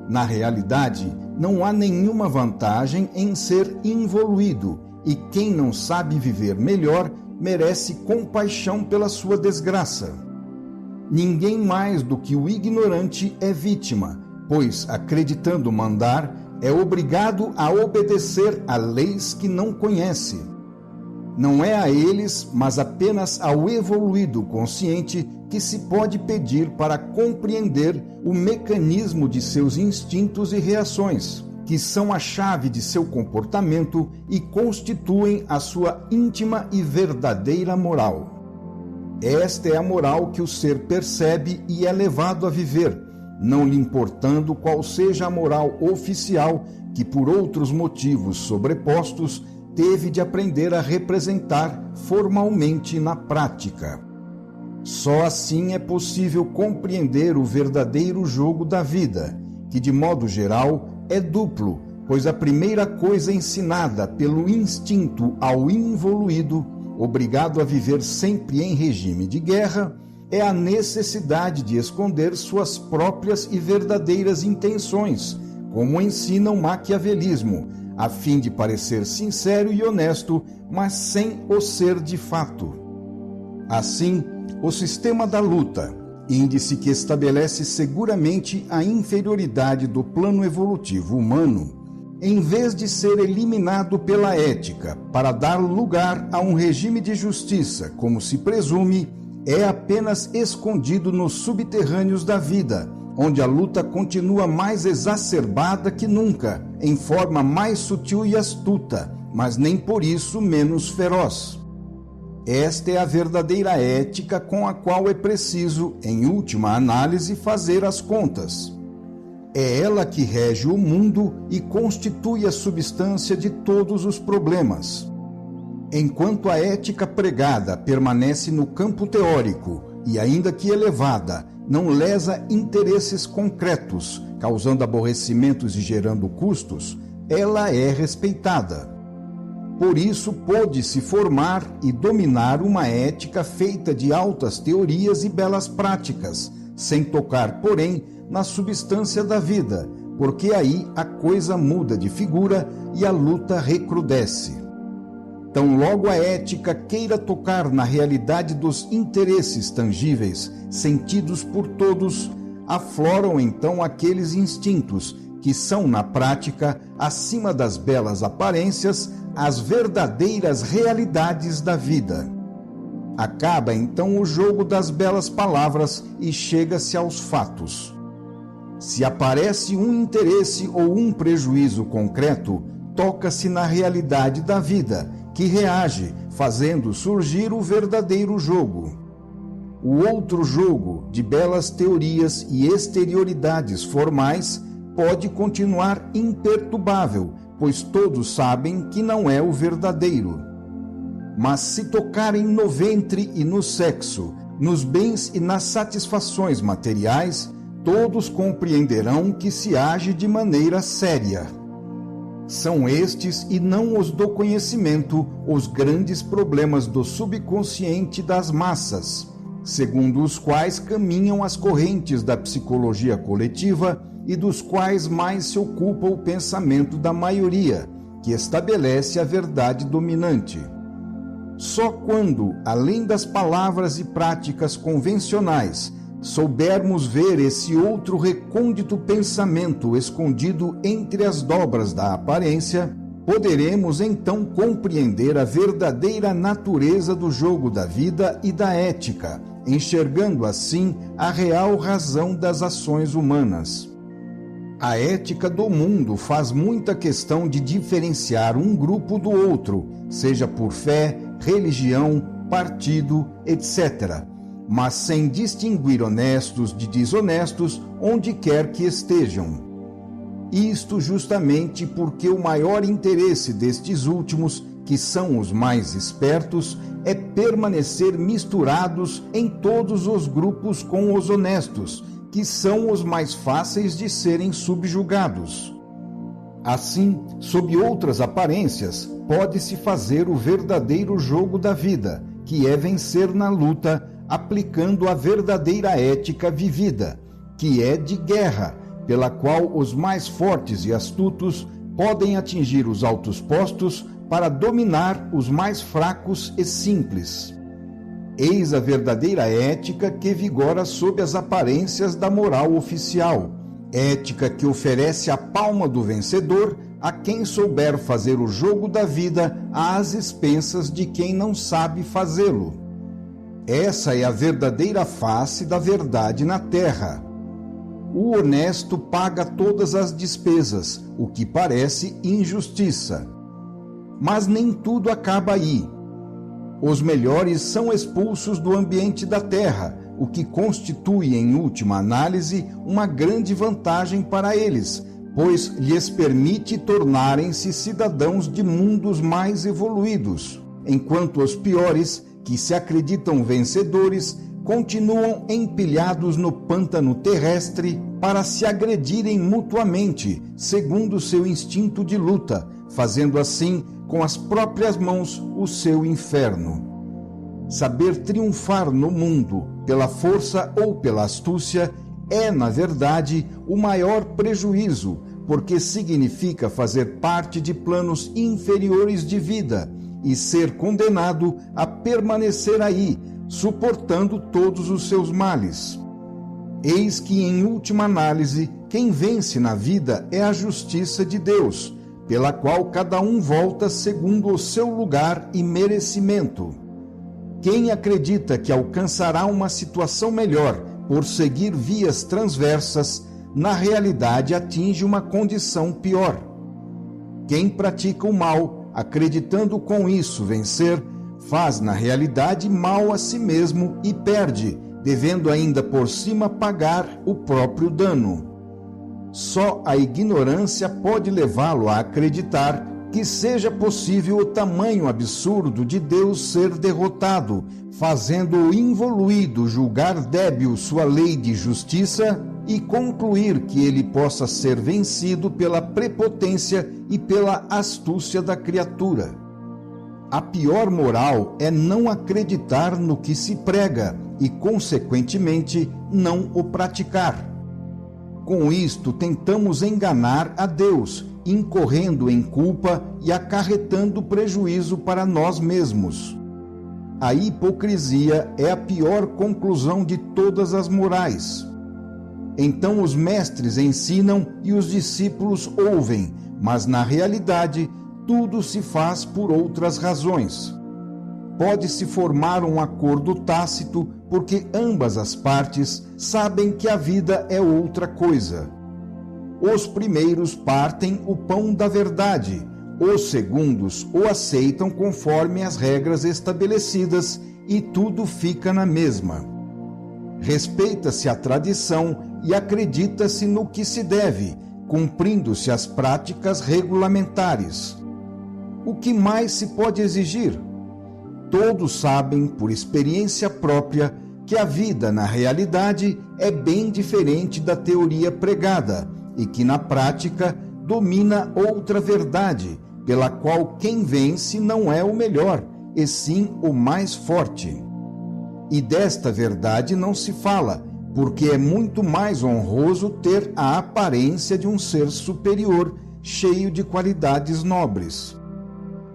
Speaker 1: Na realidade, não há nenhuma vantagem em ser involuído, e quem não sabe viver melhor merece compaixão pela sua desgraça. Ninguém mais do que o ignorante é vítima, pois, acreditando mandar, é obrigado a obedecer a leis que não conhece. Não é a eles, mas apenas ao evoluído consciente que se pode pedir para compreender o mecanismo de seus instintos e reações, que são a chave de seu comportamento e constituem a sua íntima e verdadeira moral. Esta é a moral que o ser percebe e é levado a viver, não lhe importando qual seja a moral oficial que, por outros motivos sobrepostos, teve de aprender a representar formalmente na prática. Só assim é possível compreender o verdadeiro jogo da vida, que, de modo geral, é duplo, pois a primeira coisa ensinada pelo instinto ao involuído, obrigado a viver sempre em regime de guerra, é a necessidade de esconder suas próprias e verdadeiras intenções, como ensina o maquiavelismo, a fim de parecer sincero e honesto, mas sem o ser de fato. Assim, o sistema da luta, índice que estabelece seguramente a inferioridade do plano evolutivo humano, em vez de ser eliminado pela ética para dar lugar a um regime de justiça, como se presume, é apenas escondido nos subterrâneos da vida, onde a luta continua mais exacerbada que nunca, em forma mais sutil e astuta, mas nem por isso menos feroz. Esta é a verdadeira ética com a qual é preciso, em última análise, fazer as contas. É ela que rege o mundo e constitui a substância de todos os problemas. Enquanto a ética pregada permanece no campo teórico e, ainda que elevada, não lesa interesses concretos, causando aborrecimentos e gerando custos, ela é respeitada. Por isso, pôde-se formar e dominar uma ética feita de altas teorias e belas práticas, sem tocar, porém, na substância da vida, porque aí a coisa muda de figura e a luta recrudesce. Tão logo a ética queira tocar na realidade dos interesses tangíveis, sentidos por todos, afloram então aqueles instintos que são, na prática, acima das belas aparências, as verdadeiras realidades da vida. Acaba então o jogo das belas palavras e chega-se aos fatos. Se aparece um interesse ou um prejuízo concreto, toca-se na realidade da vida, que reage, fazendo surgir o verdadeiro jogo. O outro jogo, de belas teorias e exterioridades formais, pode continuar imperturbável, pois todos sabem que não é o verdadeiro. Mas se tocarem no ventre e no sexo, nos bens e nas satisfações materiais, todos compreenderão que se age de maneira séria. São estes, e não os do conhecimento, os grandes problemas do subconsciente das massas, segundo os quais caminham as correntes da psicologia coletiva e dos quais mais se ocupa o pensamento da maioria, que estabelece a verdade dominante. Só quando, além das palavras e práticas convencionais, soubermos ver esse outro recôndito pensamento escondido entre as dobras da aparência, poderemos então compreender a verdadeira natureza do jogo da vida e da ética, enxergando assim a real razão das ações humanas. A ética do mundo faz muita questão de diferenciar um grupo do outro, seja por fé, religião, partido, etc., mas sem distinguir honestos de desonestos onde quer que estejam. Isto justamente porque o maior interesse destes últimos, que são os mais espertos, é permanecer misturados em todos os grupos com os honestos, que são os mais fáceis de serem subjugados. Assim, sob outras aparências, pode-se fazer o verdadeiro jogo da vida, que é vencer na luta, aplicando a verdadeira ética vivida, que é de guerra, pela qual os mais fortes e astutos podem atingir os altos postos para dominar os mais fracos e simples. Eis a verdadeira ética que vigora sob as aparências da moral oficial, ética que oferece à palma do vencedor a quem souber fazer o jogo da vida às expensas de quem não sabe fazê-lo. Essa é a verdadeira face da verdade na terra. O honesto paga todas as despesas, o que parece injustiça. Mas nem tudo acaba aí. Os melhores são expulsos do ambiente da terra, o que constitui, em última análise, uma grande vantagem para eles, pois lhes permite tornarem-se cidadãos de mundos mais evoluídos, enquanto os piores, que se acreditam vencedores, continuam empilhados no pântano terrestre para se agredirem mutuamente, segundo seu instinto de luta, fazendo assim, com as próprias mãos, o seu inferno. Saber triunfar no mundo, pela força ou pela astúcia, é, na verdade, o maior prejuízo, porque significa fazer parte de planos inferiores de vida e ser condenado a permanecer aí, suportando todos os seus males. Eis que, em última análise, quem vence na vida é a justiça de Deus, pela qual cada um volta segundo o seu lugar e merecimento. Quem acredita que alcançará uma situação melhor por seguir vias transversas, na realidade atinge uma condição pior. Quem pratica o mal, acreditando com isso vencer, faz na realidade mal a si mesmo e perde, devendo ainda por cima pagar o próprio dano. Só a ignorância pode levá-lo a acreditar que seja possível o tamanho absurdo de Deus ser derrotado, fazendo-o involuído julgar débil sua lei de justiça e concluir que ele possa ser vencido pela prepotência e pela astúcia da criatura. A pior moral é não acreditar no que se prega e, consequentemente, não o praticar. Com isto, tentamos enganar a Deus, incorrendo em culpa e acarretando prejuízo para nós mesmos. A hipocrisia é a pior conclusão de todas as morais. Então os mestres ensinam e os discípulos ouvem, mas na realidade tudo se faz por outras razões. Pode-se formar um acordo tácito porque ambas as partes sabem que a vida é outra coisa. Os primeiros partem o pão da verdade, os segundos o aceitam conforme as regras estabelecidas e tudo fica na mesma. Respeita-se a tradição e acredita-se no que se deve, cumprindo-se as práticas regulamentares. O que mais se pode exigir? Todos sabem, por experiência própria, que a vida, na realidade, é bem diferente da teoria pregada e que, na prática, domina outra verdade, pela qual quem vence não é o melhor, e sim o mais forte. E desta verdade não se fala, porque é muito mais honroso ter a aparência de um ser superior, cheio de qualidades nobres.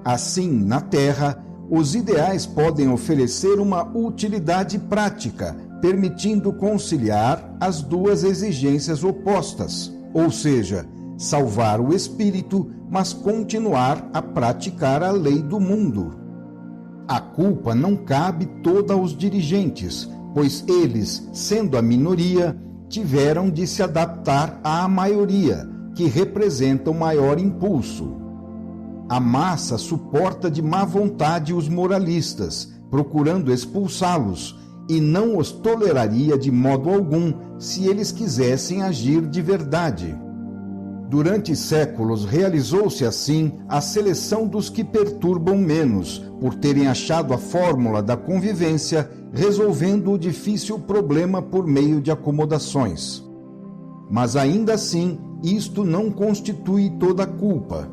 Speaker 1: Assim, na Terra, os ideais podem oferecer uma utilidade prática, permitindo conciliar as duas exigências opostas, ou seja, salvar o espírito, mas continuar a praticar a lei do mundo. A culpa não cabe toda aos dirigentes, pois eles, sendo a minoria, tiveram de se adaptar à maioria, que representa o maior impulso. A massa suporta de má vontade os moralistas, procurando expulsá-los, e não os toleraria de modo algum se eles quisessem agir de verdade. Durante séculos realizou-se assim a seleção dos que perturbam menos, por terem achado a fórmula da convivência, resolvendo o difícil problema por meio de acomodações. Mas ainda assim, isto não constitui toda a culpa.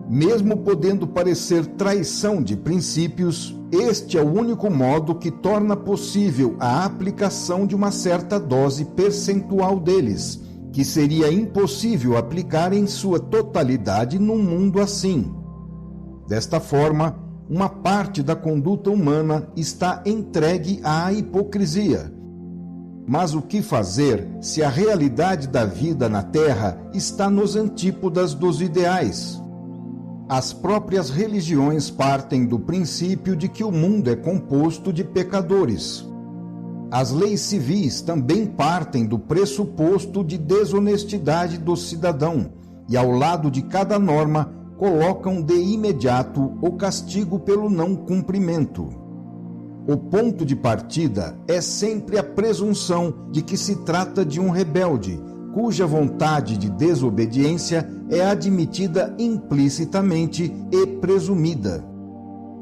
Speaker 1: Mesmo podendo parecer traição de princípios, este é o único modo que torna possível a aplicação de uma certa dose percentual deles, que seria impossível aplicar em sua totalidade num mundo assim. Desta forma, uma parte da conduta humana está entregue à hipocrisia. Mas o que fazer se a realidade da vida na Terra está nos antípodas dos ideais? As próprias religiões partem do princípio de que o mundo é composto de pecadores. As leis civis também partem do pressuposto de desonestidade do cidadão e, ao lado de cada norma, colocam de imediato o castigo pelo não cumprimento. O ponto de partida é sempre a presunção de que se trata de um rebelde, cuja vontade de desobediência é admitida implicitamente e presumida.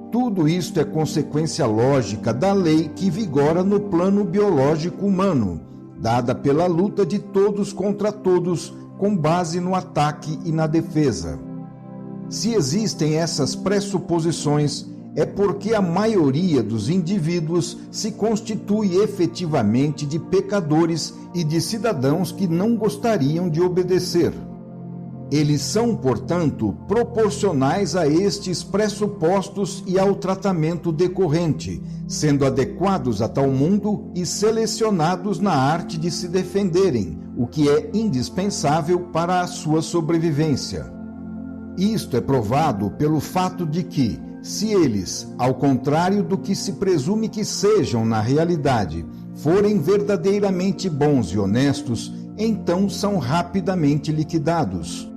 Speaker 1: Tudo isto é consequência lógica da lei que vigora no plano biológico humano, dada pela luta de todos contra todos, com base no ataque e na defesa. Se existem essas pressuposições, é porque a maioria dos indivíduos se constitui efetivamente de pecadores e de cidadãos que não gostariam de obedecer. Eles são, portanto, proporcionais a estes pressupostos e ao tratamento decorrente, sendo adequados a tal mundo e selecionados na arte de se defenderem, o que é indispensável para a sua sobrevivência. Isto é provado pelo fato de que, se eles, ao contrário do que se presume que sejam na realidade, forem verdadeiramente bons e honestos, então são rapidamente liquidados.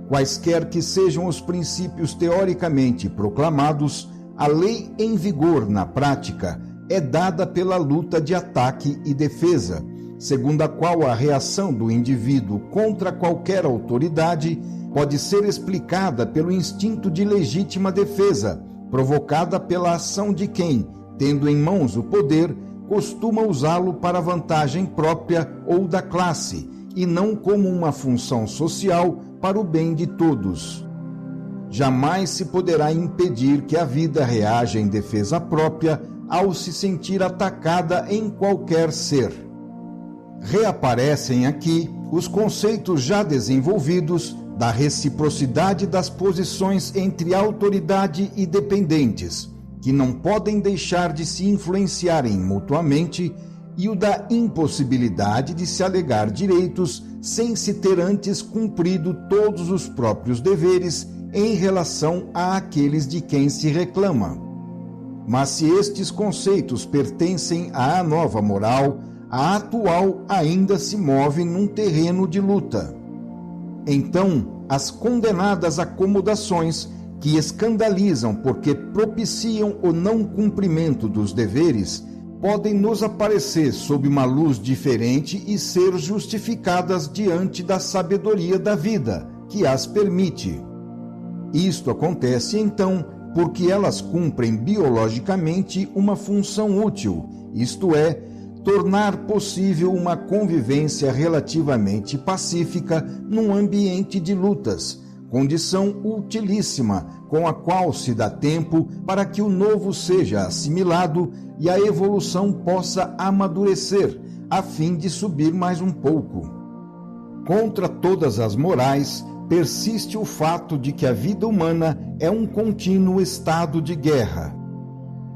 Speaker 1: Quaisquer que sejam os princípios teoricamente proclamados, a lei em vigor na prática é dada pela luta de ataque e defesa, segundo a qual a reação do indivíduo contra qualquer autoridade pode ser explicada pelo instinto de legítima defesa, provocada pela ação de quem, tendo em mãos o poder, costuma usá-lo para vantagem própria ou da classe, e não como uma função social para o bem de todos. Jamais se poderá impedir que a vida reaja em defesa própria ao se sentir atacada em qualquer ser. Reaparecem aqui os conceitos já desenvolvidos da reciprocidade das posições entre autoridade e dependentes, que não podem deixar de se influenciarem mutuamente, e o da impossibilidade de se alegar direitos sem se ter antes cumprido todos os próprios deveres em relação àqueles de quem se reclama. Mas se estes conceitos pertencem à nova moral, a atual ainda se move num terreno de luta. Então, as condenadas acomodações que escandalizam porque propiciam o não cumprimento dos deveres podem nos aparecer sob uma luz diferente e ser justificadas diante da sabedoria da vida, que as permite. Isto acontece, então, porque elas cumprem biologicamente uma função útil, isto é, tornar possível uma convivência relativamente pacífica num ambiente de lutas, condição utilíssima com a qual se dá tempo para que o novo seja assimilado e a evolução possa amadurecer, a fim de subir mais um pouco. Contra todas as morais, persiste o fato de que a vida humana é um contínuo estado de guerra.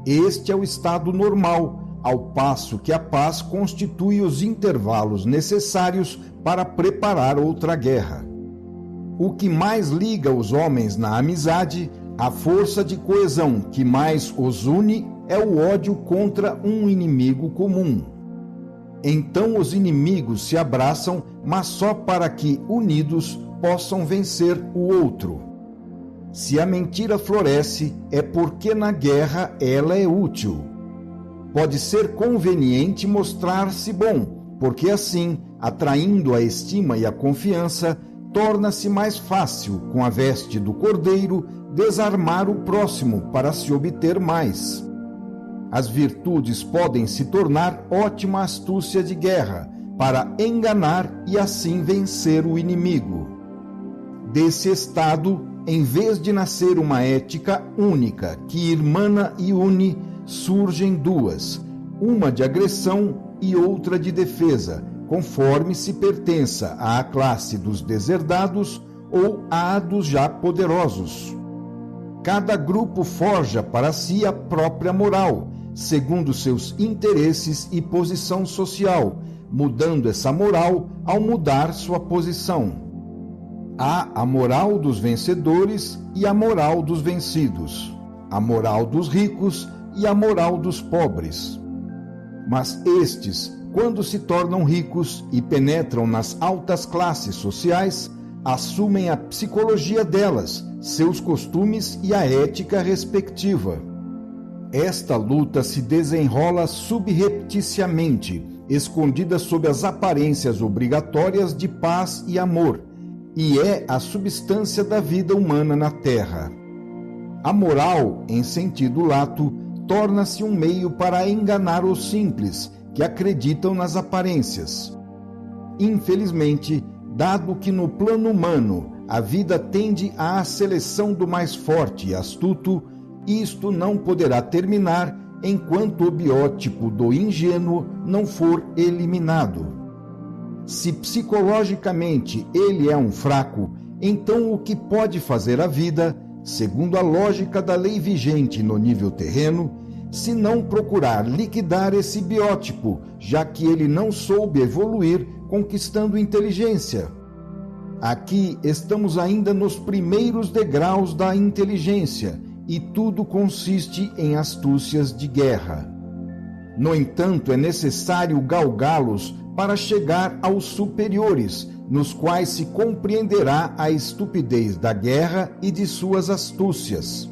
Speaker 1: Este é o estado normal, ao passo que a paz constitui os intervalos necessários para preparar outra guerra. O que mais liga os homens na amizade, a força de coesão que mais os une, é o ódio contra um inimigo comum. Então os inimigos se abraçam, mas só para que, unidos, possam vencer o outro. Se a mentira floresce, é porque na guerra ela é útil. Pode ser conveniente mostrar-se bom, porque assim, atraindo a estima e a confiança, torna-se mais fácil, com a veste do cordeiro, desarmar o próximo para se obter mais. As virtudes podem se tornar ótima astúcia de guerra, para enganar e assim vencer o inimigo. Desse estado, em vez de nascer uma ética única, que irmana e une, surgem duas, uma de agressão e outra de defesa, conforme se pertença à classe dos deserdados ou à dos já poderosos. Cada grupo forja para si a própria moral, segundo seus interesses e posição social, mudando essa moral ao mudar sua posição. Há a moral dos vencedores e a moral dos vencidos, a moral dos ricos e a moral dos pobres. Mas estes, quando se tornam ricos e penetram nas altas classes sociais, assumem a psicologia delas, seus costumes e a ética respectiva. Esta luta se desenrola subrepticiamente, escondida sob as aparências obrigatórias de paz e amor, e é a substância da vida humana na Terra. A moral, em sentido lato, torna-se um meio para enganar os simples, que acreditam nas aparências. Infelizmente, dado que no plano humano a vida tende à seleção do mais forte e astuto, isto não poderá terminar enquanto o biótipo do ingênuo não for eliminado. Se psicologicamente ele é um fraco, então o que pode fazer a vida, segundo a lógica da lei vigente no nível terreno, se não procurar liquidar esse biótipo, já que ele não soube evoluir conquistando inteligência? Aqui estamos ainda nos primeiros degraus da inteligência, e tudo consiste em astúcias de guerra. No entanto, é necessário galgá-los para chegar aos superiores, nos quais se compreenderá a estupidez da guerra e de suas astúcias.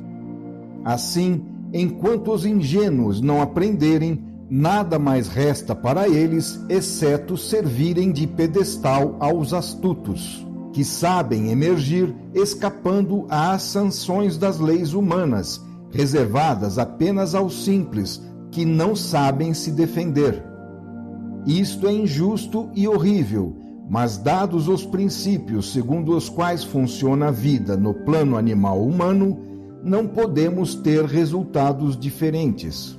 Speaker 1: Assim, enquanto os ingênuos não aprenderem, nada mais resta para eles, exceto servirem de pedestal aos astutos, que sabem emergir escapando às sanções das leis humanas, reservadas apenas aos simples, que não sabem se defender. Isto é injusto e horrível, mas dados os princípios segundo os quais funciona a vida no plano animal humano, não podemos ter resultados diferentes.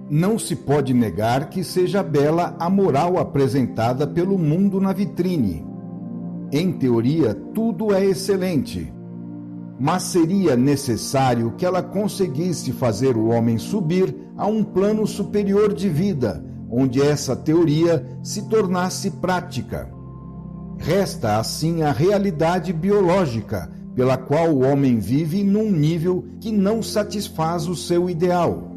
Speaker 1: Não se pode negar que seja bela a moral apresentada pelo mundo na vitrine. Em teoria, tudo é excelente, mas seria necessário que ela conseguisse fazer o homem subir a um plano superior de vida, onde essa teoria se tornasse prática. Resta, assim, a realidade biológica, pela qual o homem vive num nível que não satisfaz o seu ideal.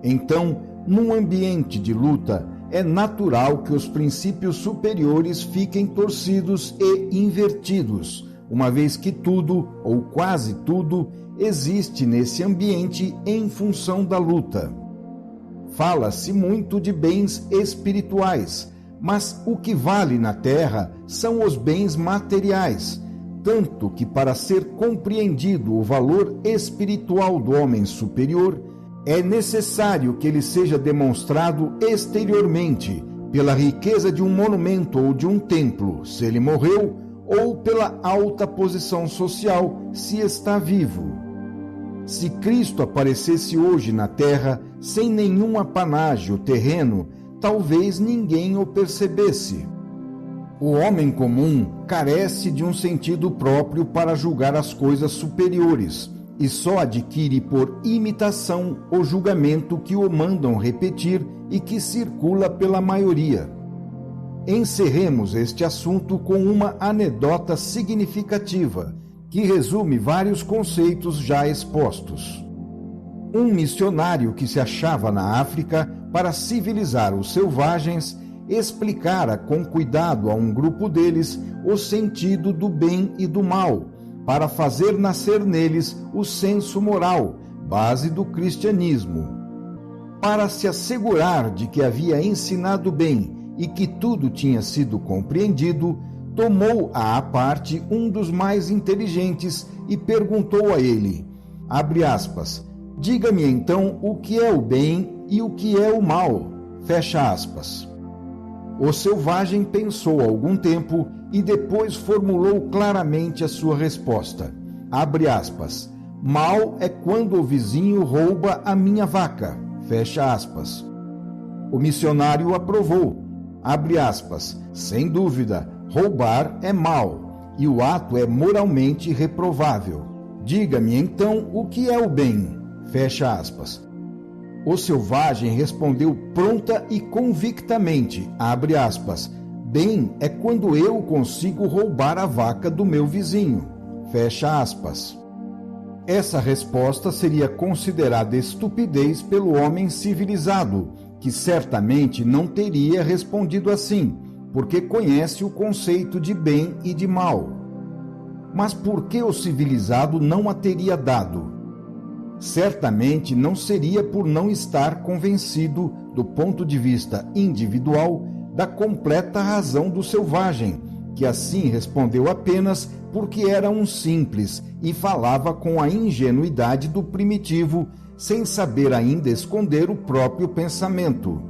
Speaker 1: Então, num ambiente de luta, é natural que os princípios superiores fiquem torcidos e invertidos, uma vez que tudo, ou quase tudo, existe nesse ambiente em função da luta. Fala-se muito de bens espirituais, mas o que vale na Terra são os bens materiais, tanto que para ser compreendido o valor espiritual do homem superior, é necessário que ele seja demonstrado exteriormente, pela riqueza de um monumento ou de um templo, se ele morreu, ou pela alta posição social, se está vivo. Se Cristo aparecesse hoje na Terra, sem nenhum apanágio terreno, talvez ninguém o percebesse. O homem comum carece de um sentido próprio para julgar as coisas superiores, e só adquire por imitação o julgamento que o mandam repetir e que circula pela maioria. Encerremos este assunto com uma anedota significativa, que resume vários conceitos já expostos. Um missionário que se achava na África para civilizar os selvagens explicara com cuidado a um grupo deles o sentido do bem e do mal, para fazer nascer neles o senso moral, base do cristianismo. Para se assegurar de que havia ensinado bem e que tudo tinha sido compreendido, tomou à parte um dos mais inteligentes e perguntou a ele, abre aspas, diga-me então o que é o bem e o que é o mal, fecha aspas. O selvagem pensou algum tempo e depois formulou claramente a sua resposta. Abre aspas. Mal é quando o vizinho rouba a minha vaca. Fecha aspas. O missionário aprovou. Abre aspas. Sem dúvida, roubar é mal e o ato é moralmente reprovável. Diga-me então o que é o bem. Fecha aspas. O selvagem respondeu pronta e convictamente, abre aspas, bem é quando eu consigo roubar a vaca do meu vizinho, fecha aspas. Essa resposta seria considerada estupidez pelo homem civilizado, que certamente não teria respondido assim, porque conhece o conceito de bem e de mal. Mas por que o civilizado não a teria dado? Certamente não seria por não estar convencido, do ponto de vista individual, da completa razão do selvagem, que assim respondeu apenas porque era um simples e falava com a ingenuidade do primitivo, sem saber ainda esconder o próprio pensamento.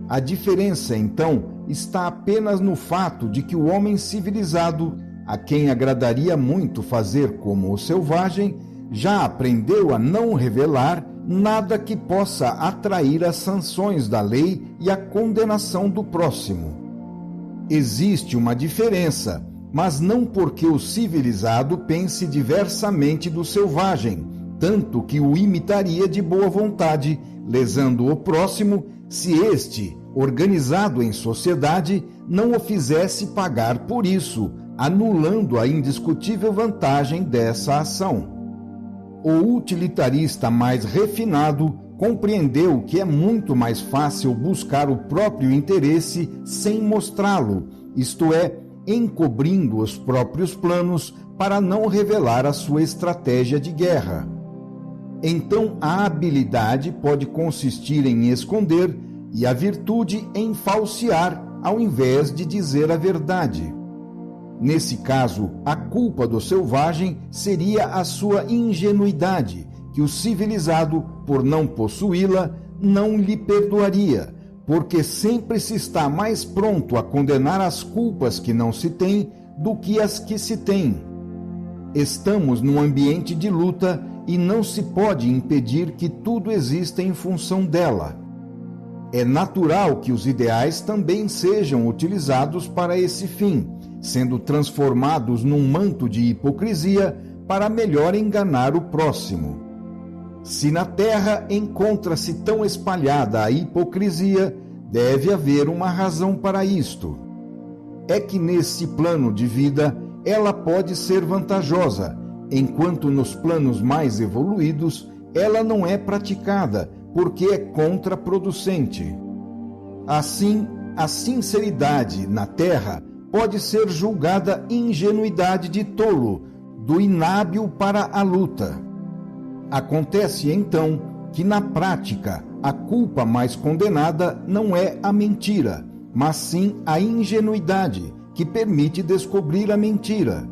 Speaker 1: A diferença, então, está apenas no fato de que o homem civilizado, a quem agradaria muito fazer como o selvagem, já aprendeu a não revelar nada que possa atrair as sanções da lei e a condenação do próximo. Existe uma diferença, mas não porque o civilizado pense diversamente do selvagem, tanto que o imitaria de boa vontade, lesando o próximo, se este, organizado em sociedade, não o fizesse pagar por isso, anulando a indiscutível vantagem dessa ação. O utilitarista mais refinado compreendeu que é muito mais fácil buscar o próprio interesse sem mostrá-lo, isto é, encobrindo os próprios planos para não revelar a sua estratégia de guerra. Então a habilidade pode consistir em esconder e a virtude em falsear ao invés de dizer a verdade. Nesse caso, a culpa do selvagem seria a sua ingenuidade, que o civilizado, por não possuí-la, não lhe perdoaria, porque sempre se está mais pronto a condenar as culpas que não se tem do que as que se tem. Estamos num ambiente de luta e não se pode impedir que tudo exista em função dela. É natural que os ideais também sejam utilizados para esse fim, sendo transformados num manto de hipocrisia para melhor enganar o próximo. Se na terra encontra-se tão espalhada a hipocrisia, deve haver uma razão para isto. É que nesse plano de vida ela pode ser vantajosa, enquanto nos planos mais evoluídos ela não é praticada, porque é contraproducente. Assim, a sinceridade na terra pode ser julgada ingenuidade de tolo, do inábil para a luta. Acontece então que na prática a culpa mais condenada não é a mentira, mas sim a ingenuidade, que permite descobrir a mentira.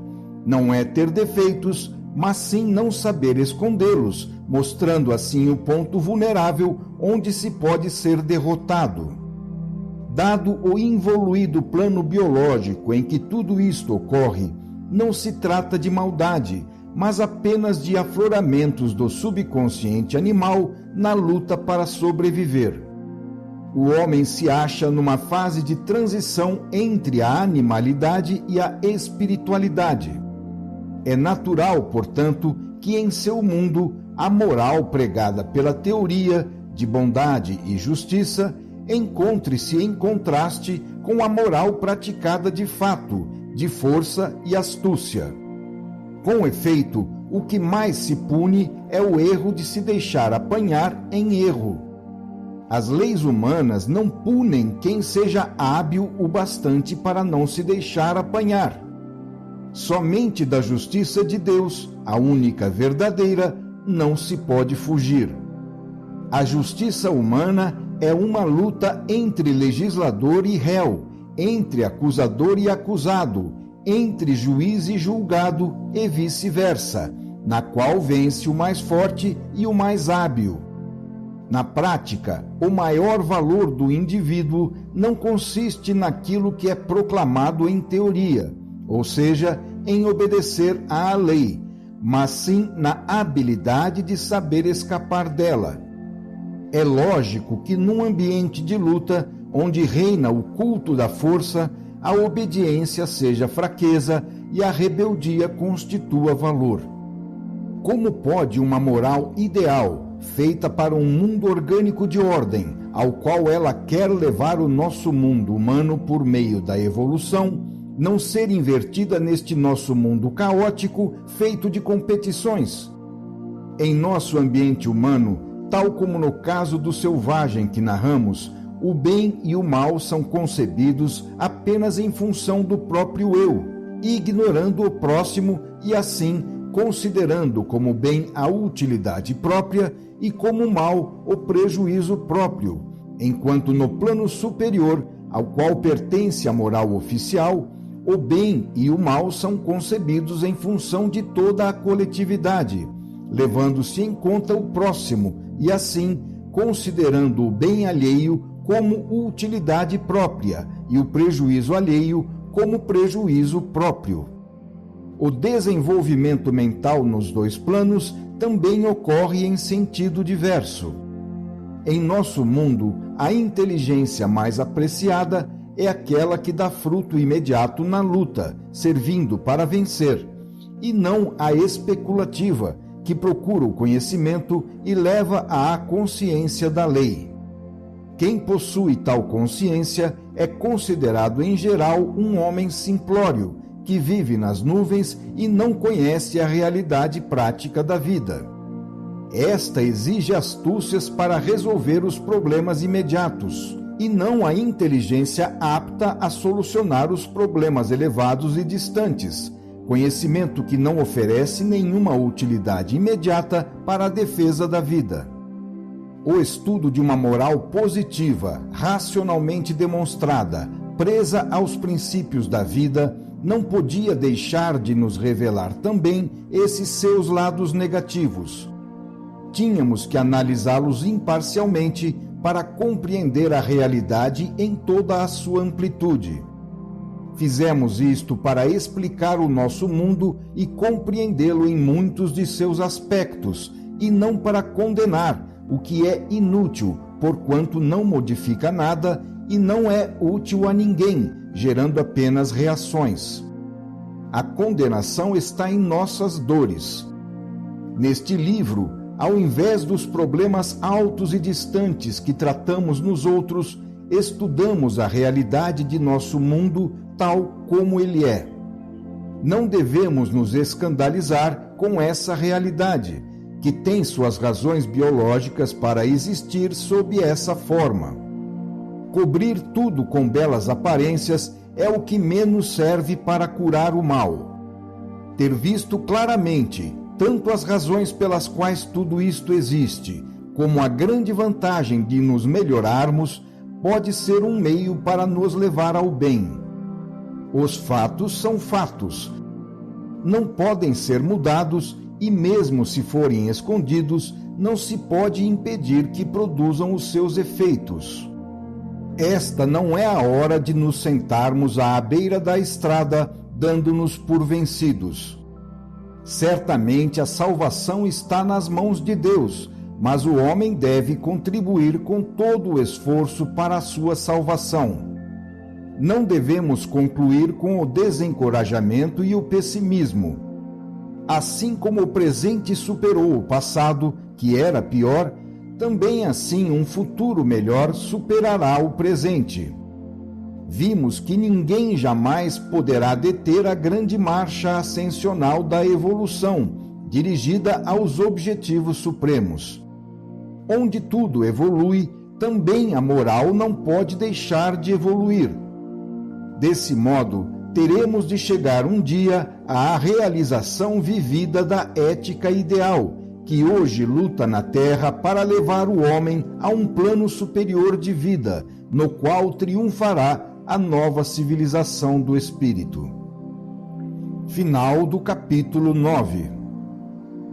Speaker 1: Não é ter defeitos, mas sim não saber escondê-los, mostrando assim o ponto vulnerável onde se pode ser derrotado. Dado o involuído plano biológico em que tudo isto ocorre, não se trata de maldade, mas apenas de afloramentos do subconsciente animal na luta para sobreviver. O homem se acha numa fase de transição entre a animalidade e a espiritualidade. É natural, portanto, que em seu mundo a moral pregada pela teoria de bondade e justiça encontre-se em contraste com a moral praticada de fato, de força e astúcia. Com efeito, o que mais se pune é o erro de se deixar apanhar em erro. As leis humanas não punem quem seja hábil o bastante para não se deixar apanhar. Somente da justiça de Deus, a única verdadeira, não se pode fugir. A justiça humana é uma luta entre legislador e réu, entre acusador e acusado, entre juiz e julgado e vice-versa, na qual vence o mais forte e o mais hábil. Na prática, o maior valor do indivíduo não consiste naquilo que é proclamado em teoria, ou seja, em obedecer à lei, mas sim na habilidade de saber escapar dela. É lógico que num ambiente de luta, onde reina o culto da força, a obediência seja fraqueza e a rebeldia constitua valor. Como pode uma moral ideal, feita para um mundo orgânico de ordem, ao qual ela quer levar o nosso mundo humano por meio da evolução, não ser invertida neste nosso mundo caótico, feito de competições. Em nosso ambiente humano, tal como no caso do selvagem que narramos, o bem e o mal são concebidos apenas em função do próprio eu, ignorando o próximo e assim considerando como bem a utilidade própria e como mal o prejuízo próprio, enquanto no plano superior, ao qual pertence a moral oficial, o bem e o mal são concebidos em função de toda a coletividade, levando-se em conta o próximo e assim considerando o bem alheio como utilidade própria e o prejuízo alheio como prejuízo próprio. O desenvolvimento mental nos dois planos também ocorre em sentido diverso. Em nosso mundo, a inteligência mais apreciada é aquela que dá fruto imediato na luta, servindo para vencer, e não a especulativa, que procura o conhecimento e leva à consciência da lei. Quem possui tal consciência é considerado em geral um homem simplório, que vive nas nuvens e não conhece a realidade prática da vida. Esta exige astúcias para resolver os problemas imediatos, e não a inteligência apta a solucionar os problemas elevados e distantes, conhecimento que não oferece nenhuma utilidade imediata para a defesa da vida. O estudo de uma moral positiva, racionalmente demonstrada, presa aos princípios da vida, não podia deixar de nos revelar também esses seus lados negativos. Tínhamos que analisá-los imparcialmente para compreender a realidade em toda a sua amplitude. Fizemos isto para explicar o nosso mundo e compreendê-lo em muitos de seus aspectos, e não para condenar o que é inútil, porquanto não modifica nada e não é útil a ninguém, gerando apenas reações. A condenação está em nossas dores. Neste livro, ao invés dos problemas altos e distantes que tratamos nos outros, estudamos a realidade de nosso mundo tal como ele é. Não devemos nos escandalizar com essa realidade, que tem suas razões biológicas para existir sob essa forma. Cobrir tudo com belas aparências é o que menos serve para curar o mal. Ter visto claramente tanto as razões pelas quais tudo isto existe, como a grande vantagem de nos melhorarmos, pode ser um meio para nos levar ao bem. Os fatos são fatos. Não podem ser mudados e, mesmo se forem escondidos, não se pode impedir que produzam os seus efeitos. Esta não é a hora de nos sentarmos à beira da estrada, dando-nos por vencidos. Certamente a salvação está nas mãos de Deus, mas o homem deve contribuir com todo o esforço para a sua salvação. Não devemos concluir com o desencorajamento e o pessimismo. Assim como o presente superou o passado, que era pior, também assim um futuro melhor superará o presente. Vimos que ninguém jamais poderá deter a grande marcha ascensional da evolução, dirigida aos objetivos supremos. Onde tudo evolui, também a moral não pode deixar de evoluir. Desse modo, teremos de chegar um dia à realização vivida da ética ideal, que hoje luta na Terra para levar o homem a um plano superior de vida, no qual triunfará a nova civilização do Espírito. Final do capítulo 9.